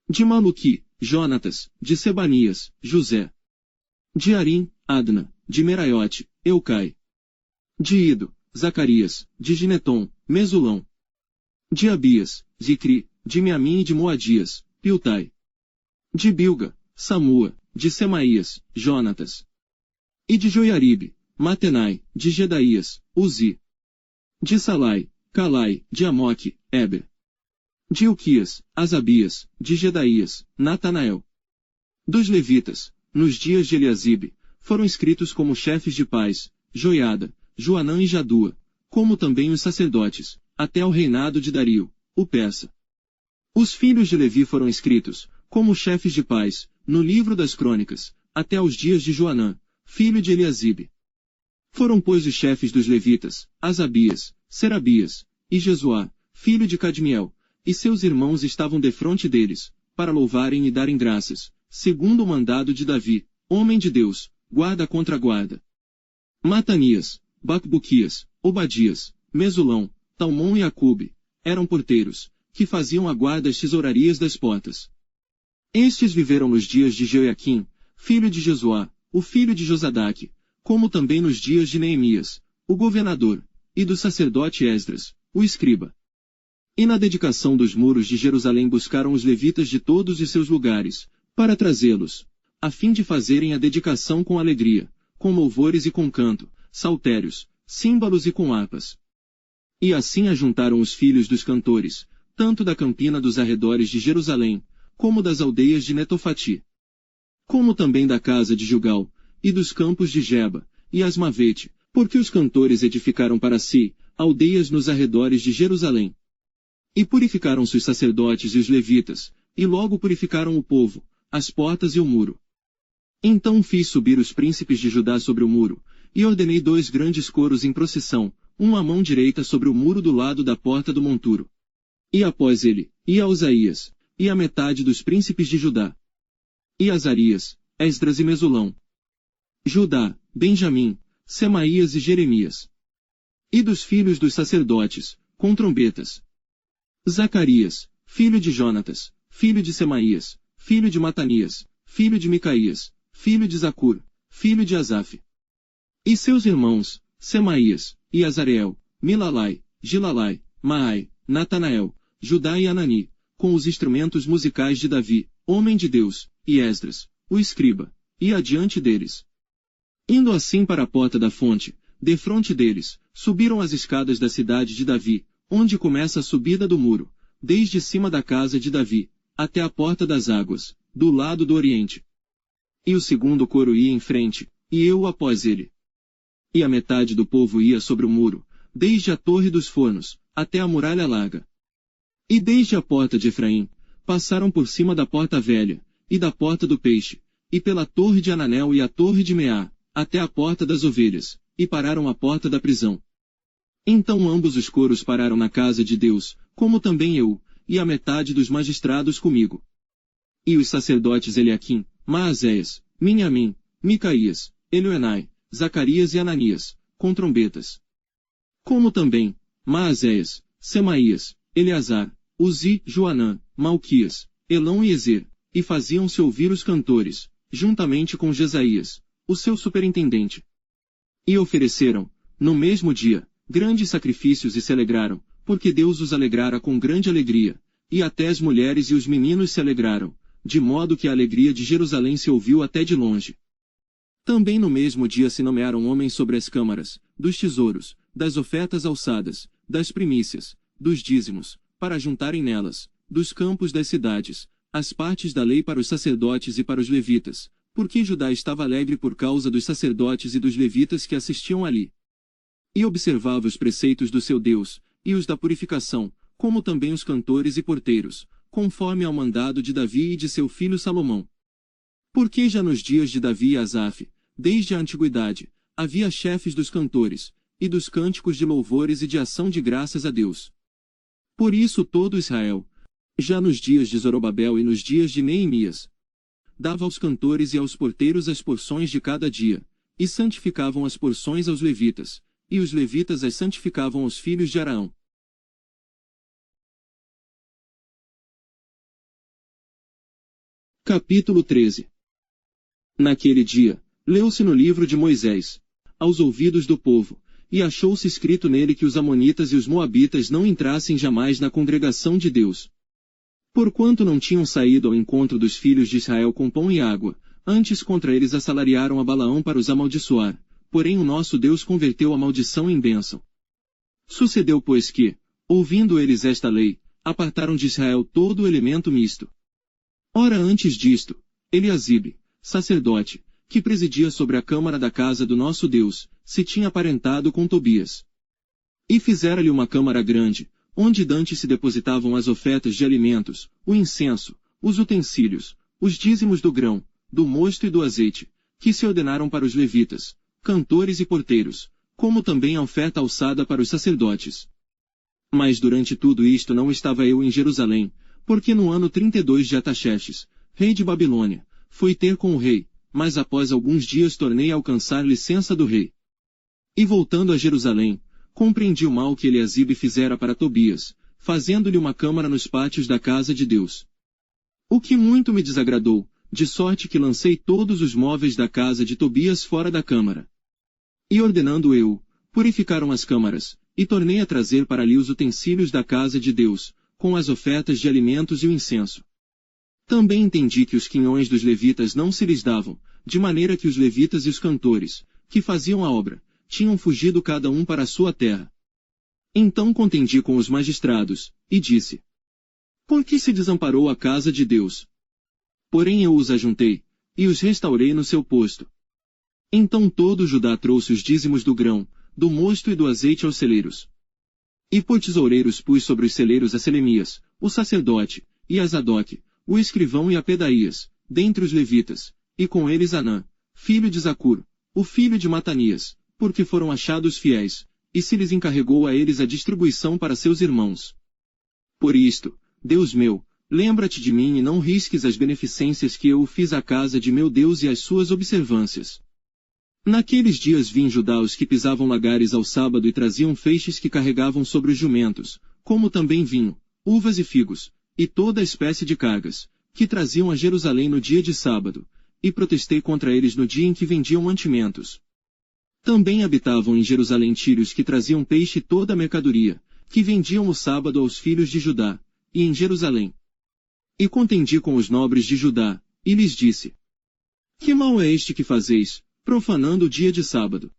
De Maluqui, Jonatas, de Sebanias, José. De Arim, Adna, de Meraiote, Eucai. De Ido, Zacarias, de Gineton, Mesulão. De Abias, Zicri, de Miamim e de Moadias, Piltai. De Bilga, Samua, de Semaías, Jonatas. E de Joiaribe, Matenai, de Gedaías, Uzi. De Salai, Calai, de Amoque, Eber. De Ilquias, Asabias, de Gedaías, Natanael. Dos levitas, nos dias de Eliasibe, foram escritos como chefes de pais, Joiada, Joanã e Jadua, como também os sacerdotes, até ao reinado de Dario, o persa. Os filhos de Levi foram escritos, como chefes de pais, no livro das crônicas, até aos dias de Joanã, filho de Eliasibe. Foram pois os chefes dos levitas, Asabias, Serabias, e Jesuá, filho de Cadmiel, e seus irmãos estavam defronte deles, para louvarem e darem graças, segundo o mandado de Davi, homem de Deus, guarda contra guarda. Matanias, Bacbuquias, Obadias, Mesulão, Talmon e Acube, eram porteiros, que faziam a guarda às tesourarias das portas. Estes viveram nos dias de Joiaquim, filho de Jesuá, o filho de Josadaque, como também nos dias de Neemias, o governador, e do sacerdote Esdras, o escriba. E na dedicação dos muros de Jerusalém buscaram os levitas de todos os seus lugares, para trazê-los, a fim de fazerem a dedicação com alegria, com louvores e com canto, saltérios, símbolos e com harpas. E assim ajuntaram os filhos dos cantores, tanto da campina dos arredores de Jerusalém, como das aldeias de Netofati, como também da casa de Jugal, e dos campos de Geba, e Asmavete, porque os cantores edificaram para si, aldeias nos arredores de Jerusalém. E purificaram-se os sacerdotes e os levitas, e logo purificaram o povo, as portas e o muro. Então fiz subir os príncipes de Judá sobre o muro, e ordenei 2 grandes coros em procissão, um à mão direita sobre o muro do lado da porta do monturo. E após ele, e a Osaías, e a metade dos príncipes de Judá. E Azarias, Esdras e Mesulão. Judá, Benjamim, Semaías e Jeremias. E dos filhos dos sacerdotes, com trombetas. Zacarias, filho de Jonatas, filho de Semaías, filho de Matanias, filho de Micaías, filho de Zacur, filho de Asaf. E seus irmãos, Semaías, e Azareel, Milalai, Gilalai, Maai, Natanael, Judá e Anani, com os instrumentos musicais de Davi, homem de Deus, e Esdras, o escriba, e adiante deles. Indo assim para a porta da fonte, defronte deles, subiram as escadas da cidade de Davi, onde começa a subida do muro, desde cima da casa de Davi, até a porta das águas, do lado do oriente. E o segundo coro ia em frente, e eu após ele. E a metade do povo ia sobre o muro, desde a torre dos fornos, até a muralha larga. E desde a porta de Efraim, passaram por cima da porta velha, e da porta do peixe, e pela torre de Ananel e a torre de Meá, até a porta das ovelhas, e pararam à porta da prisão. Então ambos os coros pararam na casa de Deus, como também eu, e a metade dos magistrados comigo. E os sacerdotes Eliaquim, Maazéias, Miniamim, Micaías, Elioenai, Zacarias e Ananias, com trombetas. Como também, Maazéias, Semaías, Eleazar, Uzi, Joanã, Malquias, Elão e Ezer, e faziam-se ouvir os cantores, juntamente com Jesaías, o seu superintendente. E ofereceram, no mesmo dia, grandes sacrifícios e se alegraram, porque Deus os alegrara com grande alegria, e até as mulheres e os meninos se alegraram, de modo que a alegria de Jerusalém se ouviu até de longe. Também no mesmo dia se nomearam homens sobre as câmaras, dos tesouros, das ofertas alçadas, das primícias, dos dízimos, para juntarem nelas, dos campos das cidades, as partes da lei para os sacerdotes e para os levitas, porque Judá estava alegre por causa dos sacerdotes e dos levitas que assistiam ali. E observava os preceitos do seu Deus, e os da purificação, como também os cantores e porteiros, conforme ao mandado de Davi e de seu filho Salomão. Porque já nos dias de Davi e Asaf, desde a antiguidade, havia chefes dos cantores, e dos cânticos de louvores e de ação de graças a Deus. Por isso todo Israel, já nos dias de Zorobabel e nos dias de Neemias, dava aos cantores e aos porteiros as porções de cada dia, e santificavam as porções aos levitas, e os levitas as santificavam aos filhos de Araão. Capítulo 13. Naquele dia, leu-se no livro de Moisés, aos ouvidos do povo, e achou-se escrito nele que os amonitas e os moabitas não entrassem jamais na congregação de Deus. Porquanto não tinham saído ao encontro dos filhos de Israel com pão e água, antes contra eles assalariaram a Balaão para os amaldiçoar, porém o nosso Deus converteu a maldição em bênção. Sucedeu pois que, ouvindo eles esta lei, apartaram de Israel todo o elemento misto. Ora antes disto, Eliasibe, sacerdote, que presidia sobre a câmara da casa do nosso Deus, se tinha aparentado com Tobias. E fizera-lhe uma câmara grande, onde dantes se depositavam as ofertas de alimentos, o incenso, os utensílios, os dízimos do grão, do mosto e do azeite, que se ordenaram para os levitas, cantores e porteiros, como também a oferta alçada para os sacerdotes. Mas durante tudo isto não estava eu em Jerusalém, porque no ano 32 de Artaxerxes, rei de Babilônia, fui ter com o rei, mas após alguns dias tornei a alcançar licença do rei. E voltando a Jerusalém, compreendi o mal que Eliasibe fizera para Tobias, fazendo-lhe uma câmara nos pátios da casa de Deus. O que muito me desagradou, de sorte que lancei todos os móveis da casa de Tobias fora da câmara. E ordenando eu, purificaram as câmaras, e tornei a trazer para ali os utensílios da casa de Deus, com as ofertas de alimentos e o incenso. Também entendi que os quinhões dos levitas não se lhes davam, de maneira que os levitas e os cantores, que faziam a obra, tinham fugido cada um para a sua terra. Então contendi com os magistrados, e disse: Por que se desamparou a casa de Deus? Porém eu os ajuntei, e os restaurei no seu posto. Então todo Judá trouxe os dízimos do grão, do mosto e do azeite aos celeiros. E por tesoureiros pus sobre os celeiros a Selemias, o sacerdote, e a Zadoque, o escrivão e a Pedaías, dentre os levitas, e com eles Anã, filho de Zacur, o filho de Matanias, porque foram achados fiéis, e se lhes encarregou a eles a distribuição para seus irmãos. Por isto, Deus meu, lembra-te de mim e não risques as beneficências que eu fiz à casa de meu Deus e as suas observâncias. Naqueles dias vi em Judá os que pisavam lagares ao sábado e traziam feixes que carregavam sobre os jumentos, como também vinho, uvas e figos, e toda espécie de cargas, que traziam a Jerusalém no dia de sábado, e protestei contra eles no dia em que vendiam mantimentos. Também habitavam em Jerusalém tírios que traziam peixe e toda a mercadoria, que vendiam o sábado aos filhos de Judá, e em Jerusalém. E contendi com os nobres de Judá, e lhes disse: Que mal é este que fazeis, profanando o dia de sábado?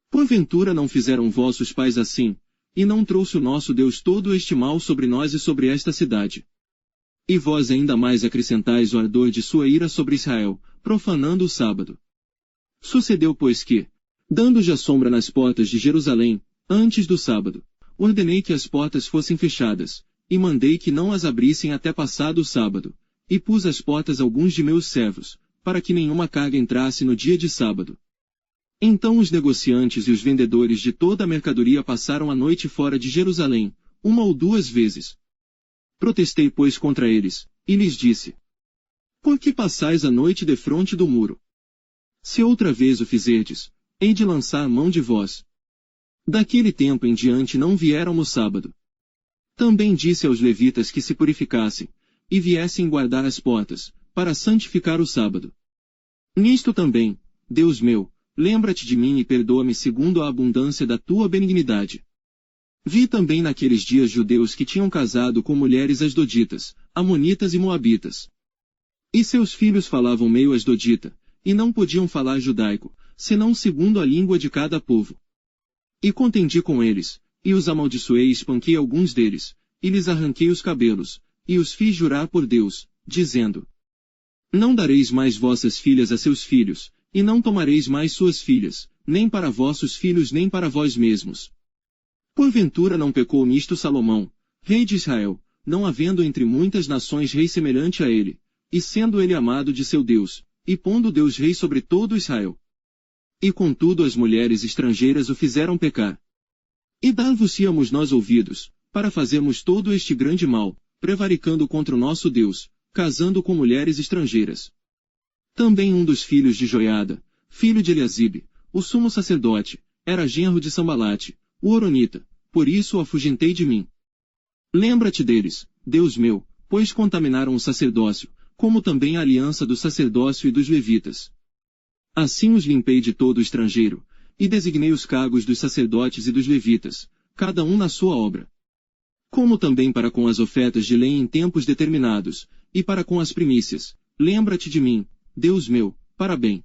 Porventura não fizeram vossos pais assim, e não trouxe o nosso Deus todo este mal sobre nós e sobre esta cidade? E vós ainda mais acrescentais o ardor de sua ira sobre Israel, profanando o sábado. Sucedeu pois que, dando já sombra nas portas de Jerusalém, antes do sábado, ordenei que as portas fossem fechadas, e mandei que não as abrissem até passado o sábado, e pus às portas alguns de meus servos, para que nenhuma carga entrasse no dia de sábado. Então os negociantes e os vendedores de toda a mercadoria passaram a noite fora de Jerusalém, 1 ou 2 vezes. Protestei, pois, contra eles, e lhes disse: Por que passais a noite defronte do muro? Se outra vez o fizerdes, hei de lançar mão de vós. Daquele tempo em diante não vieram no sábado. Também disse aos levitas que se purificassem, e viessem guardar as portas, para santificar o sábado. Nisto também, Deus meu, lembra-te de mim e perdoa-me segundo a abundância da tua benignidade. Vi também naqueles dias judeus que tinham casado com mulheres asdoditas, amonitas e moabitas. E seus filhos falavam meio asdodita, e não podiam falar judaico, senão segundo a língua de cada povo. E contendi com eles, e os amaldiçoei e espanquei alguns deles, e lhes arranquei os cabelos, e os fiz jurar por Deus, dizendo: Não dareis mais vossas filhas a seus filhos, e não tomareis mais suas filhas, nem para vossos filhos nem para vós mesmos. Porventura não pecou nisto Salomão, rei de Israel, não havendo entre muitas nações rei semelhante a ele, e sendo ele amado de seu Deus, e pondo Deus rei sobre todo Israel. E contudo as mulheres estrangeiras o fizeram pecar. E dar-vos-íamos nós ouvidos, para fazermos todo este grande mal, prevaricando contra o nosso Deus, casando com mulheres estrangeiras. Também um dos filhos de Joiada, filho de Eliasibe, o sumo sacerdote, era genro de Sambalate, o horonita, por isso o afugentei de mim. Lembra-te deles, Deus meu, pois contaminaram o sacerdócio, como também a aliança do sacerdócio e dos levitas. Assim os limpei de todo estrangeiro, e designei os cargos dos sacerdotes e dos levitas, cada um na sua obra. Como também para com as ofertas de lenha em tempos determinados, e para com as primícias, lembra-te de mim, Deus meu, para bem.